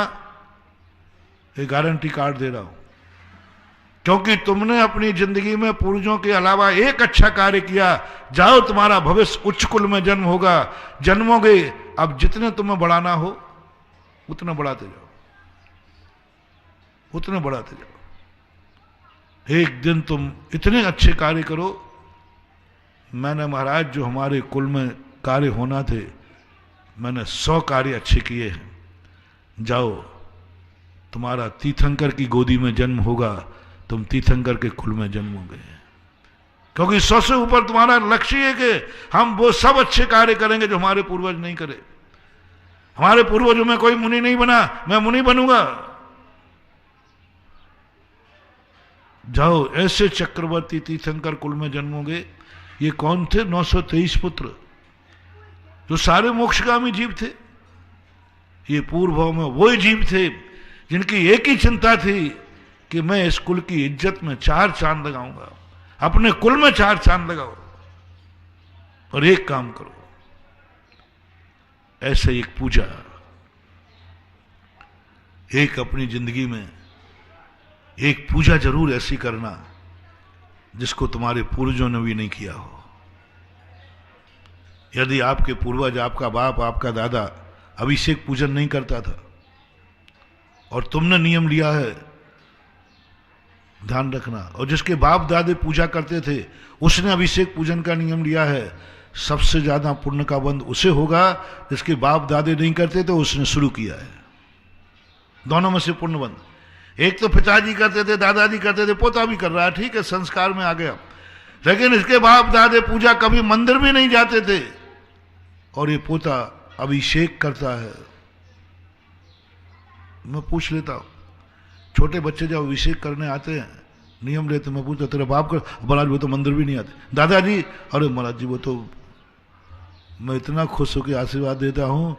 ये गारंटी कार्ड दे रहा हूं, क्योंकि तुमने अपनी जिंदगी में पूर्वजों के अलावा एक अच्छा कार्य किया। जाओ, तुम्हारा भविष्य उच्च कुल में जन्म होगा, जन्मोगे। अब जितने तुम्हें बढ़ाना हो उतना बढ़ाते जाओ, उतने बढ़ाते जाओ। एक दिन तुम इतने अच्छे कार्य करो। मैंने महाराज जो हमारे कुल में कार्य होना थे, मैंने 100 कार्य अच्छे किए हैं। जाओ, तुम्हारा तीर्थंकर की गोदी में जन्म होगा, तुम तीर्थंकर के कुल में जन्मोगे, क्योंकि 100 से ऊपर तुम्हारा लक्ष्य है कि हम वो सब अच्छे कार्य करेंगे जो हमारे पूर्वज नहीं करे। हमारे पूर्वजों में कोई मुनि नहीं बना, मैं मुनि बनूंगा। जाओ, ऐसे चक्रवर्ती तीर्थंकर कुल में जन्मोगे। ये कौन थे? 923 पुत्र, जो सारे मोक्षगामी जीव थे। ये पूर्व में वही जीव थे जिनकी एक ही चिंता थी कि मैं इस कुल की इज्जत में 4 चांद लगाऊंगा, अपने कुल में 4 चांद लगाओ और एक काम करो, ऐसे एक पूजा, एक अपनी जिंदगी में एक पूजा जरूर ऐसी करना जिसको तुम्हारे पूर्वजों ने भी नहीं किया हो। यदि आपके पूर्वज, आपका बाप, आपका दादा अभिषेक पूजन नहीं करता था और तुमने नियम लिया है, ध्यान रखना। और जिसके बाप दादे पूजा करते थे, उसने अभिषेक पूजन का नियम लिया है, सबसे ज्यादा पुण्य का बंध उसे होगा जिसके बाप दादे नहीं करते थे, उसने शुरू किया है। दोनों में से पुण्य बंध। एक तो पिताजी करते थे, दादाजी करते थे, पोता भी कर रहा है, ठीक है, संस्कार में आ गया। लेकिन इसके बाप दादे पूजा कभी मंदिर भी नहीं जाते थे, और ये पोता अभिषेक करता है। मैं पूछ लेता हूं, छोटे बच्चे जब अभिषेक करने आते हैं, नियम लेते, मैं पूछता तेरे बाप कर, महाराज वो तो मंदिर भी नहीं आते। दादाजी, अरे महाराज जी वो तो, मैं इतना खुश होकर आशीर्वाद देता हूं,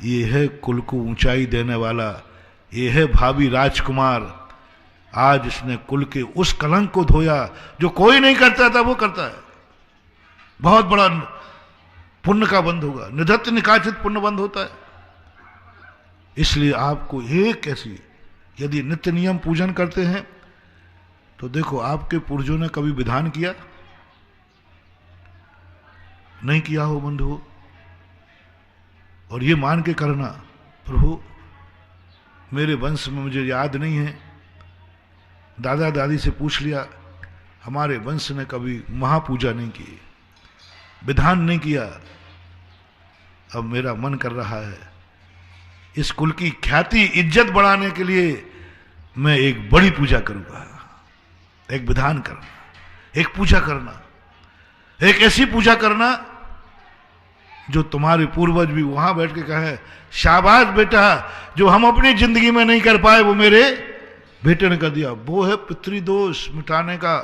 ये है कुल को ऊंचाई देने वाला, ये है भावी राजकुमार। आज इसने कुल के उस कलंक को धोया जो कोई नहीं करता था, वो करता है। बहुत बड़ा पुण्य का बंध होगा, निधत्त निकाचित पुण्य बंध होता है। इसलिए आपको एक ऐसी, यदि नित्य नियम पूजन करते हैं तो देखो, आपके पूर्वजों ने कभी विधान किया? नहीं किया हो बंधु, और ये मान के करना, प्रभु मेरे वंश में मुझे याद नहीं है, दादा दादी से पूछ लिया, हमारे वंश ने कभी महापूजा नहीं की, विधान नहीं किया। अब मेरा मन कर रहा है इस कुल की ख्याति, इज्जत बढ़ाने के लिए मैं एक बड़ी पूजा करूंगा। एक विधान करना, एक पूजा करना, एक ऐसी पूजा करना जो तुम्हारे पूर्वज भी वहां बैठ के कहे, शाबाश बेटा, जो हम अपनी जिंदगी में नहीं कर पाए वो मेरे बेटे ने कर दिया। वो है पितृदोष मिटाने का।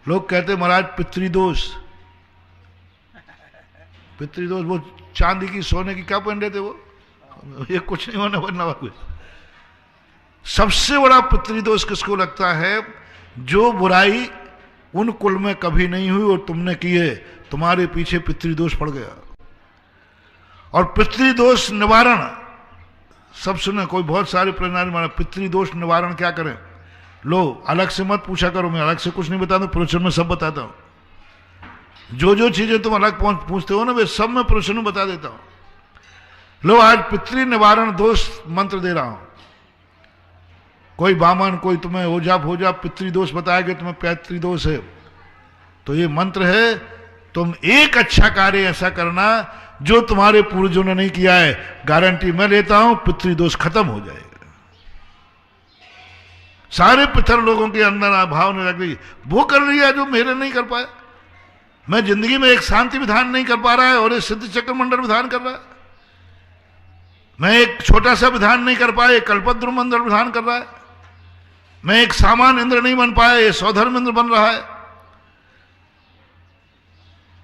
लोग कहते महाराज पितृदोष, पितृदोष, वो चांदी की सोने की क्या पहन रहे थे वो, ये कुछ नहीं होने बनना। सबसे बड़ा पितृदोष किसको लगता है? जो बुराई उन कुल में कभी नहीं हुई और तुमने की है, तुम्हारे पीछे पितृदोष पड़ गया। और पितृदोष निवारण, सब सुने, कोई बहुत सारे प्रणाली माना, पितृदोष निवारण क्या करें? लो अलग से मत पूछा करो, मैं अलग से कुछ नहीं बताता, प्रवचन में सब बताता हूं। जो जो चीजें तुम अलग पूछते हो ना, वे सब मैं प्रवचन में बता देता हूं। लो आज पितृ निवारण दोष मंत्र दे रहा हूं। कोई बामन कोई तुम्हें ओझा भोजा पितृदोष बताएगा, तुम्हें पैतृदोष है, तो ये मंत्र है, तुम एक अच्छा कार्य ऐसा करना जो तुम्हारे पूर्वजों ने नहीं किया है, गारंटी मैं लेता हूं पितृदोष खत्म हो जाएगा। सारे पितर लोगों के अंदर अभाव ने लग गई, वो कर रही है जो मेरे नहीं कर पाए। मैं जिंदगी में एक शांति विधान नहीं कर पा रहा है और ये सिद्ध चक्र मंडल विधान कर रहा है। मैं एक छोटा सा विधान नहीं कर पाया, कल्पद्रुम मंडल विधान कर रहा है। मैं एक सामान्य इंद्र नहीं बन पाया, ये सौधर्म इंद्र बन रहा है।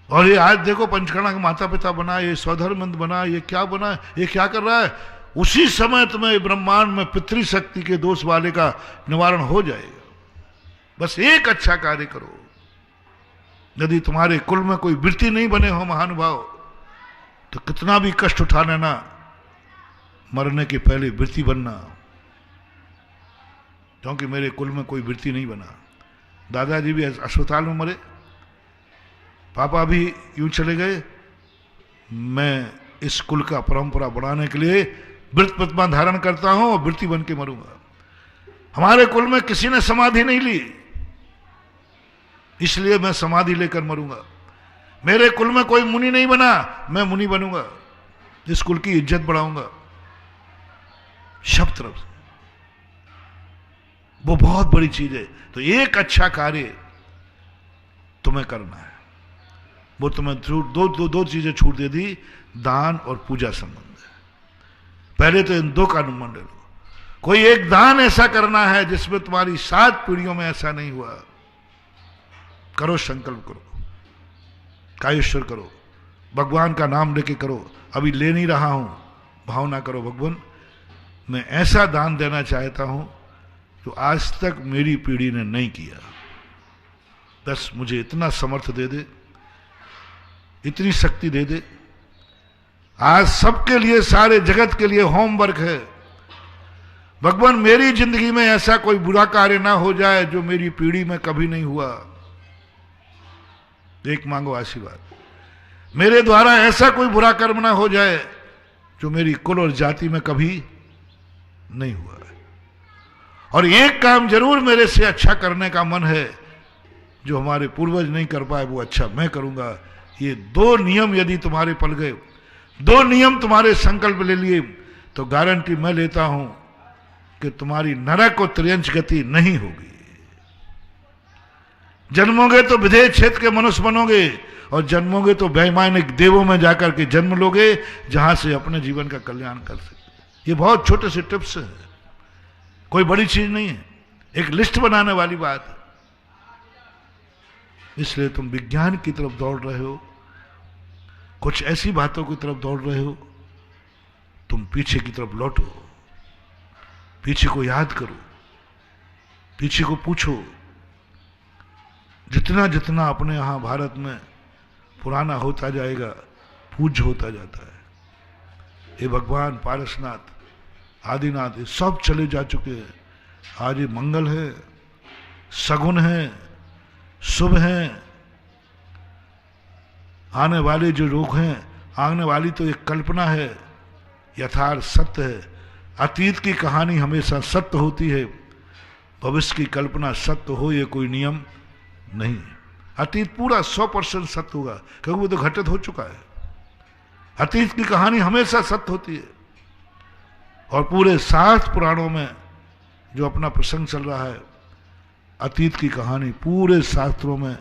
और ये आज देखो पंचकर्णा के माता पिता बना, ये सौधर्म इंद्र बना, ये क्या बना, ये क्या कर रहा है। उसी समय तुम्हें ब्रह्मांड में पितृशक्ति के दोष वाले का निवारण हो जाएगा। बस एक अच्छा कार्य करो। यदि तुम्हारे कुल में कोई वृत्ति नहीं बने हो महानुभाव, तो कितना भी कष्ट उठा लेना, मरने के पहले वृत्ति बनना। क्योंकि मेरे कुल में कोई वृत्ति नहीं बना। दादाजी भी अस्पताल में मरे, पापा भी यूं चले गए। मैं इस कुल का परंपरा बढ़ाने के लिए वृत्त प्रतिमा धारण करता हूं और वृत्ति बन के मरूंगा। हमारे कुल में किसी ने समाधि नहीं ली, इसलिए मैं समाधि लेकर मरूंगा। मेरे कुल में कोई मुनि नहीं बना, मैं मुनि बनूंगा, इस कुल की इज्जत बढ़ाऊंगा सब तरफ से। वो बहुत बड़ी चीज है। तो एक अच्छा कार्य तुम्हें करना है, वो तुम्हें दो चीजें छूट दे दी, दान और पूजा संबंध। पहले तो इन दो का अनुमंडल हो। कोई एक दान ऐसा करना है जिसमें तुम्हारी 7 पीढ़ियों में ऐसा नहीं हुआ। करो, संकल्प करो, कायेश्वर करो, भगवान का नाम लेके करो। अभी ले नहीं रहा हूं, भावना करो, भगवान मैं ऐसा दान देना चाहता हूं जो आज तक मेरी पीढ़ी ने नहीं किया। बस मुझे इतना समर्थ दे दे, इतनी शक्ति दे दे। आज सबके लिए, सारे जगत के लिए होमवर्क है। भगवान मेरी जिंदगी में ऐसा कोई बुरा कार्य ना हो जाए जो मेरी पीढ़ी में कभी नहीं हुआ। एक मांगो आशीर्वाद, मेरे द्वारा ऐसा कोई बुरा कर्म ना हो जाए जो मेरी कुल और जाति में कभी नहीं हुआ है। और एक काम जरूर मेरे से अच्छा करने का मन है, जो हमारे पूर्वज नहीं कर पाए वो अच्छा मैं करूंगा। ये 2 नियम यदि तुम्हारे पल गए, 2 नियम तुम्हारे संकल्प ले लिए, तो गारंटी मैं लेता हूं कि तुम्हारी नरक और त्रियंच गति नहीं होगी। जन्मोगे तो विधेय क्षेत्र के मनुष्य बनोगे, और जन्मोगे तो वैमानिक देवों में जाकर के जन्म लोगे, जहां से अपने जीवन का कल्याण कर सकते। ये बहुत छोटे से टिप्स है, कोई बड़ी चीज नहीं है, एक लिस्ट बनाने वाली बात है। इसलिए तुम विज्ञान की तरफ दौड़ रहे हो, कुछ ऐसी बातों की तरफ दौड़ रहे हो। तुम पीछे की तरफ लौटो, पीछे को याद करो, पीछे को पूछो। जितना जितना अपने यहां भारत में पुराना होता जाएगा, पूज्य होता जाता है। ये भगवान पारसनाथ, आदिनाथ, ये सब चले जा चुके हैं। आज ये मंगल है, सगुन है, शुभ है। आने वाले जो लोग हैं, आने वाली तो एक कल्पना है, यथार्थ सत्य है। अतीत की कहानी हमेशा सत्य होती है, भविष्य की कल्पना सत्य हो ये कोई नियम नहीं। अतीत पूरा 100% सत्य होगा, क्योंकि वो तो घटित हो चुका है। अतीत की कहानी हमेशा सत्य होती है। और पूरे 7 पुराणों में जो अपना प्रसंग चल रहा है, अतीत की कहानी पूरे शास्त्रों में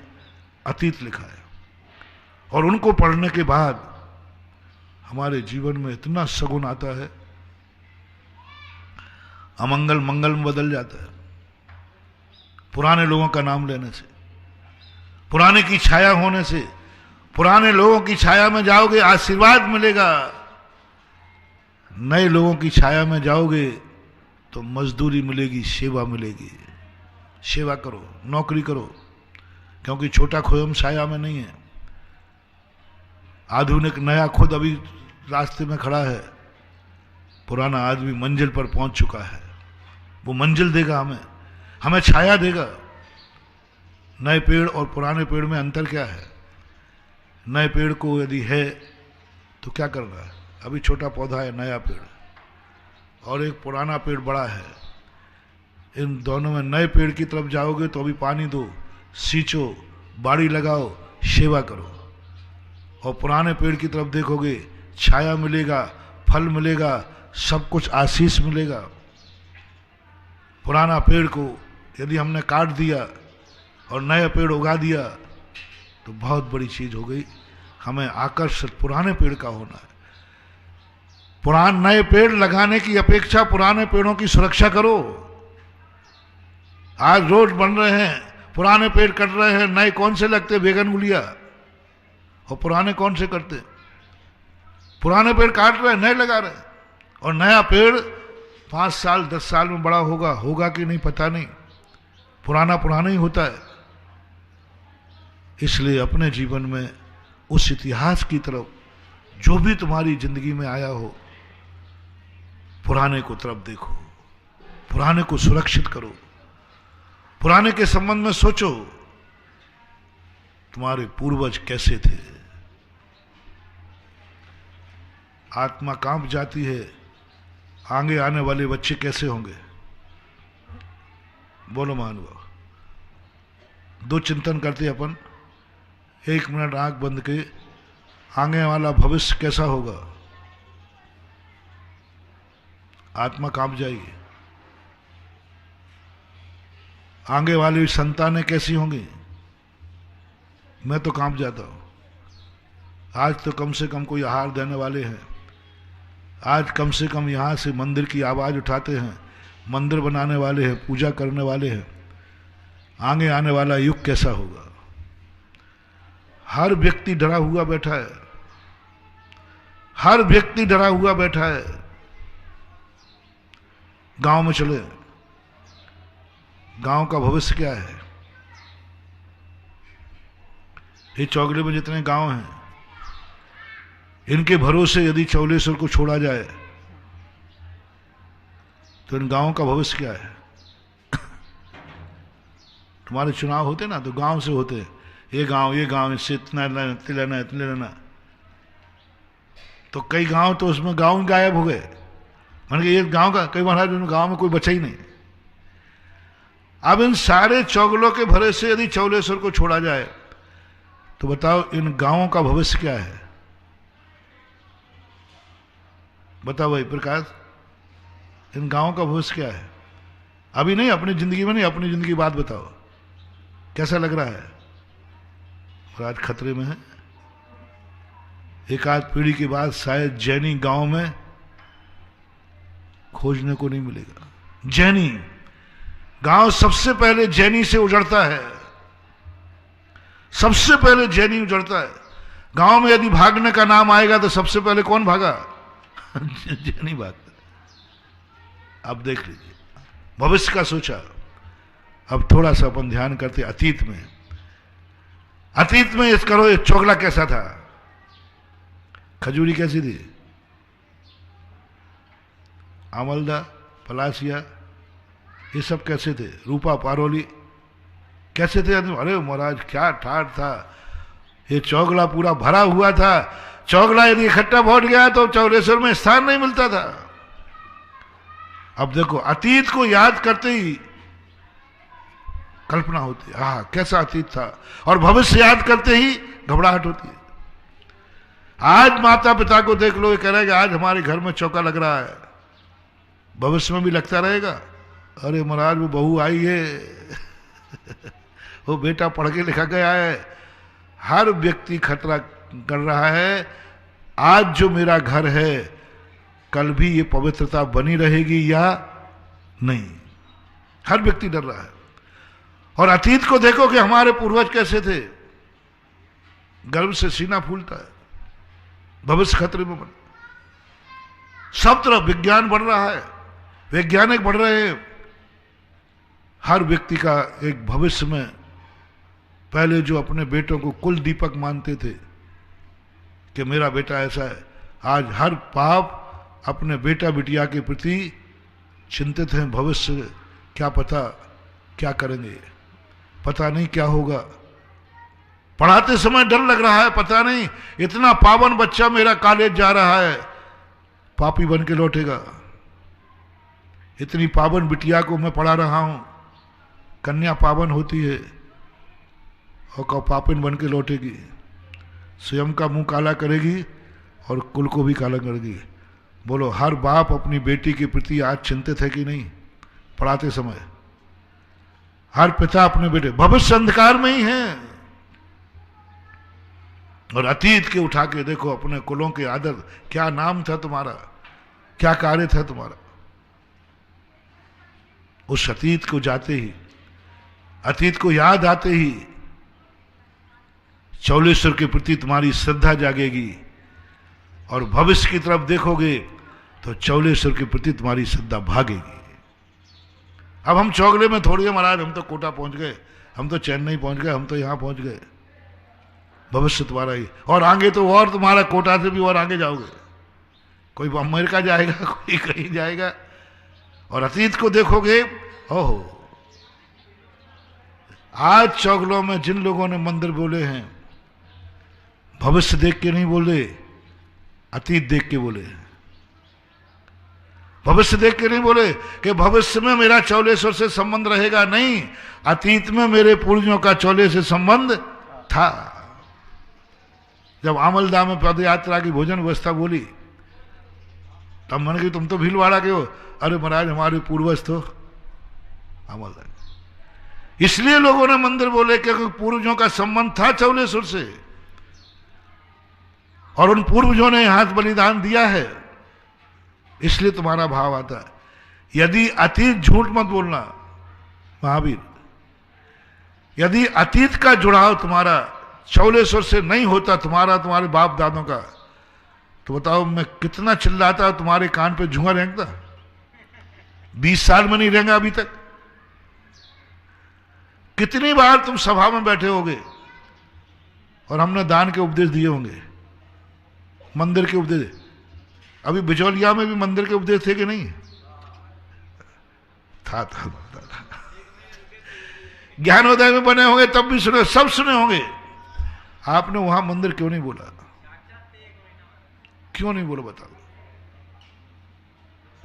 अतीत लिखा है। और उनको पढ़ने के बाद हमारे जीवन में इतना सगुन आता है, अमंगल मंगल में बदल जाता है। पुराने लोगों का नाम लेने से, पुराने की छाया होने से, पुराने लोगों की छाया में जाओगे आशीर्वाद मिलेगा। नए लोगों की छाया में जाओगे तो मजदूरी मिलेगी, सेवा मिलेगी। सेवा करो, नौकरी करो, क्योंकि छोटा खोयम छाया में नहीं है। आधुनिक नया खुद अभी रास्ते में खड़ा है, पुराना आदमी मंजिल पर पहुंच चुका है। वो मंजिल देगा हमें। हमें छाया देगा। नए पेड़ और पुराने पेड़ में अंतर क्या है? नए पेड़ को यदि है तो क्या करना है? अभी छोटा पौधा है नया पेड़, और एक पुराना पेड़ बड़ा है। इन दोनों में नए पेड़ की तरफ जाओगे तो अभी पानी दो, सींचो, बाड़ी लगाओ, सेवा करो। और पुराने पेड़ की तरफ देखोगे, छाया मिलेगा, फल मिलेगा, सब कुछ आशीष मिलेगा। पुराना पेड़ को यदि हमने काट दिया और नया पेड़ उगा दिया तो बहुत बड़ी चीज हो गई। हमें आकर्षण पुराने पेड़ का होना है। नए पेड़ लगाने की अपेक्षा पुराने पेड़ों की सुरक्षा करो। आज रोड बन रहे हैं, पुराने पेड़ कट रहे हैं, नए कौन से लगते? बैगन गुलिया। और पुराने कौन से करते? पुराने पेड़ काट रहे हैं, नए लगा रहे हैं। और नया पेड़ 5 साल 10 साल में बड़ा होगा कि नहीं पता नहीं, पुराना पुराना ही होता है। इसलिए अपने जीवन में उस इतिहास की तरफ, जो भी तुम्हारी जिंदगी में आया हो, पुराने को तरफ देखो, पुराने को सुरक्षित करो, पुराने के संबंध में सोचो, तुम्हारे पूर्वज कैसे थे। आत्मा कांप जाती है, आगे आने वाले बच्चे कैसे होंगे? बोलो महानुभाव। 2 चिंतन करते अपन, 1 मिनट आंख बंद के, आगे वाला भविष्य कैसा होगा? आत्मा कांप जाएगी। आगे वाली संतानें कैसी होंगी? मैं तो कांप जाता हूं। आज तो कम से कम कोई आहार देने वाले हैं, आज कम से कम यहां से मंदिर की आवाज उठाते हैं, मंदिर बनाने वाले हैं, पूजा करने वाले हैं। आगे आने वाला युग कैसा होगा? हर व्यक्ति डरा हुआ बैठा है, हर व्यक्ति डरा हुआ बैठा है। गांव में चले, गांव का भविष्य क्या है? ये चौगले में जितने गांव हैं, इनके भरोसे यदि चौलेश्वर को छोड़ा जाए तो इन गांवों का भविष्य क्या है? तुम्हारे चुनाव होते ना तो गांव से होते, ये गांव इससे इतना लेना, तो कई गांव तो उसमें गांव गायब हो गए। मान के ये गांव का, कई महाराज गांव में कोई बचा ही नहीं। अब इन सारे चौगलों के भरोसे यदि चौलेश्वर को छोड़ा जाए तो बताओ इन गांवों का भविष्य क्या है? बताओ भाई प्रकाश, इन गांवों का भविष्य क्या है? अभी नहीं, अपनी जिंदगी में नहीं, अपनी जिंदगी की बात बताओ, कैसा लग रहा है? और आज खतरे में है। एक आध पीढ़ी के बाद शायद जैनी गांव में खोजने को नहीं मिलेगा। जैनी गांव सबसे पहले जैनी से उजड़ता है, सबसे पहले जैनी उजड़ता है। गांव में यदि भागने का नाम आएगा तो सबसे पहले कौन भागा? जैनी भागता। अब देख लीजिए, भविष्य का सोचा। अब थोड़ा सा अपन ध्यान करते अतीत में। अतीत में इस करो, ये चोगला कैसा था? खजूरी कैसी थी? आमलदा, पलासिया, ये सब कैसे थे? रूपा पारोली कैसे थे? अरे महाराज क्या ठाठ था। ये चौगला पूरा भरा हुआ था। चौगला यदि इकट्ठा पहुंच गया तो चौलेश्वर में स्थान नहीं मिलता था। अब देखो, अतीत को याद करते ही कल्पना होती है, हाँ कैसा अतीत था, और भविष्य याद करते ही घबराहट होती है। आज माता पिता को देख लो, ये कह रहे हैं कि आज हमारे घर में चौका लग रहा है, भविष्य में भी लगता रहेगा। अरे महाराज वो बहू आई है वो बेटा पढ़ के लिखा गया है। हर व्यक्ति खतरा कर रहा है, आज जो मेरा घर है कल भी ये पवित्रता बनी रहेगी या नहीं। हर व्यक्ति डर रहा है। और अतीत को देखो कि हमारे पूर्वज कैसे थे, गर्व से सीना फूलता है। भविष्य खतरे में बन, सब तरफ विज्ञान बढ़ रहा है, वैज्ञानिक बढ़ रहे हैं। हर व्यक्ति का एक भविष्य में, पहले जो अपने बेटों को कुल दीपक मानते थे कि मेरा बेटा ऐसा है, आज हर बाप अपने बेटा बिटिया के प्रति चिंतित हैं। भविष्य क्या पता क्या करेंगे, पता नहीं क्या होगा। पढ़ाते समय डर लग रहा है, पता नहीं इतना पावन बच्चा मेरा कॉलेज जा रहा है, पापी बन के लौटेगा। इतनी पावन बिटिया को मैं पढ़ा रहा हूं, कन्या पावन होती है और पापिन बन के लौटेगी, स्वयं का मुंह काला करेगी और कुल को भी काला करेगी। बोलो, हर बाप अपनी बेटी के प्रति आज चिंतित है कि नहीं? पढ़ाते समय हर पिता अपने बेटे, भविष्य अंधकार में ही है। और अतीत के उठा के देखो अपने कुलों के आदर, क्या नाम था तुम्हारा, क्या कार्य था तुम्हारा। उस अतीत को जाते ही, अतीत को याद आते ही चौलेश्वर के प्रति तुम्हारी श्रद्धा जागेगी और भविष्य की तरफ देखोगे तो चौलेश्वर के प्रति तुम्हारी श्रद्धा भागेगी। अब हम चौगले में थोड़ी है महाराज, हम तो कोटा पहुंच गए, हम तो चेन्नई पहुंच गए, हम तो यहां पहुंच गए। भविष्य तुम्हारा ही, और आगे तो और तुम्हारा कोटा से भी और आगे जाओगे, कोई अमेरिका जाएगा, कोई कहीं जाएगा। और अतीत को देखोगे, ओहो, आज चौगलों में जिन लोगों ने मंदिर बोले हैं, भविष्य देख के नहीं बोले, अतीत देख के बोले। भविष्य देख के नहीं बोले कि भविष्य में मेरा चौलेश्वर से संबंध रहेगा, नहीं, अतीत में मेरे पूर्वजों का चौले से संबंध था। जब आमलदा में पद यात्रा की भोजन व्यवस्था बोली तब मैंने कहा तुम तो भीलवाड़ा के हो। अरे महाराज, हमारे पूर्वज तो आमलदा, इसलिए लोगों ने मंदिर बोले क्योंकि पूर्वजों का संबंध था चौलेश्वर से और उन पूर्वजों ने हाथ बलिदान दिया है, इसलिए तुम्हारा भाव आता है। यदि अतीत, झूठ मत बोलना महावीर, यदि अतीत का जुड़ाव तुम्हारा चौलेश्वर से नहीं होता, तुम्हारा तुम्हारे बाप दादों का, तो बताओ मैं कितना चिल्लाता, तुम्हारे कान पे झुआ रेंगता। 20 साल में नहीं रेंगा अभी तक। कितनी बार तुम सभा में बैठे होगे और हमने दान के उपदेश दिए होंगे, मंदिर के उपदेश। अभी बिचौलिया में भी मंदिर के उपदेश थे कि नहीं? था। ज्ञानोदय में बने होंगे तब भी सुने, सब सुने होंगे। आपने वहां मंदिर क्यों नहीं बोला? क्यों नहीं बोला बताओ,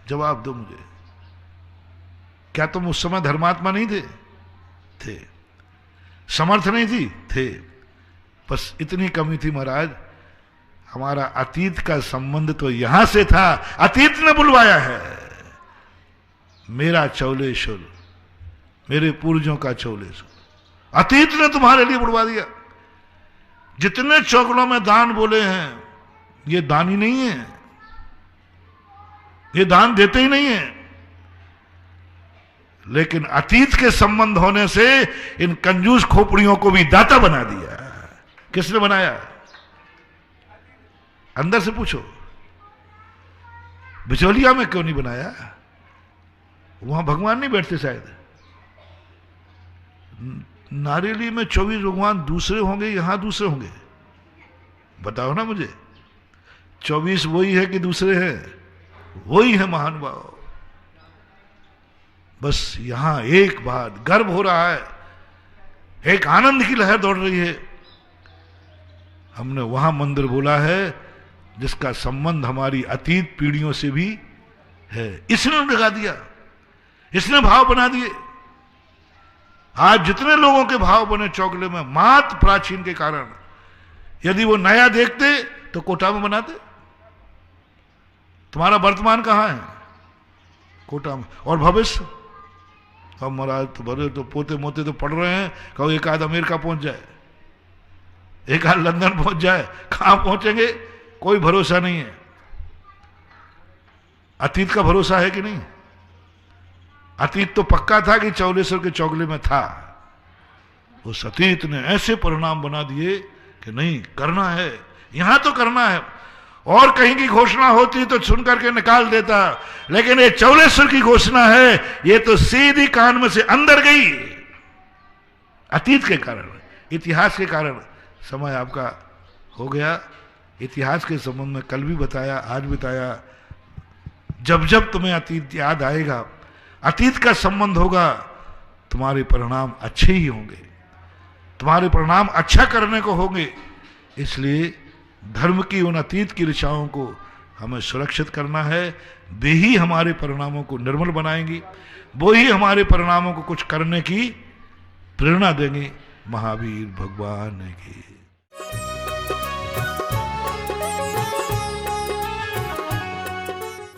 जवाब दो मुझे। क्या तुम उस समय धर्मात्मा नहीं थे? थे। समर्थ नहीं थी? थे। बस इतनी कमी थी महाराज, हमारा अतीत का संबंध तो यहां से था, अतीत ने बुलवाया है। मेरा चौलेश्वर, मेरे पूर्वजों का चौलेश्वर, अतीत ने तुम्हारे लिए बुलवा दिया। जितने चौगलों में दान बोले हैं, ये दान ही नहीं है, ये दान देते ही नहीं है, लेकिन अतीत के संबंध होने से इन कंजूस खोपड़ियों को भी दाता बना दिया। किसने बनाया? अंदर से पूछो। बिचौलिया में क्यों नहीं बनाया? वहां भगवान नहीं बैठते शायद। नारेली में 24 भगवान दूसरे होंगे, यहां दूसरे होंगे? बताओ ना मुझे। 24 वही है कि दूसरे हैं? वही है महान भाव। बस यहां एक बात, गर्व हो रहा है, एक आनंद की लहर दौड़ रही है। हमने वहां मंदिर बोला है जिसका संबंध हमारी अतीत पीढ़ियों से भी है। इसने लगा दिया, इसने भाव बना दिए। आज जितने लोगों के भाव बने चौगले में, मात्र प्राचीन के कारण। यदि वो नया देखते तो कोटा में बनाते। तुम्हारा वर्तमान कहां है? कोटा में। और भविष्य? अब महाराज तो बड़े तो पोते मोते तो पढ़ रहे हैं, कहो एक आध अमेरिका पहुंच जाए, एक आध लंदन पहुंच जाए, कहां पहुंचेंगे कोई भरोसा नहीं है। अतीत का भरोसा है कि नहीं? अतीत तो पक्का था कि चौलेश्वर के चौगले में था। उस अतीत ने ऐसे परिणाम बना दिए कि नहीं, करना है, यहां तो करना है। और कहीं की घोषणा होती तो सुन करके निकाल देता, लेकिन ये चौलेश्वर की घोषणा है, ये तो सीधी कान में से अंदर गई। अतीत के कारण, इतिहास के कारण। समय आपका हो गया। इतिहास के संबंध में कल भी बताया, आज बताया। जब जब तुम्हें अतीत याद आएगा, अतीत का संबंध होगा, तुम्हारे परिणाम अच्छे ही होंगे, तुम्हारे परिणाम अच्छा करने को होंगे। इसलिए धर्म की उन अतीत की ऋचाओं को हमें सुरक्षित करना है। वे ही हमारे परिणामों को निर्मल बनाएंगी, वो ही हमारे परिणामों को कुछ करने की प्रेरणा देंगे। महावीर भगवान की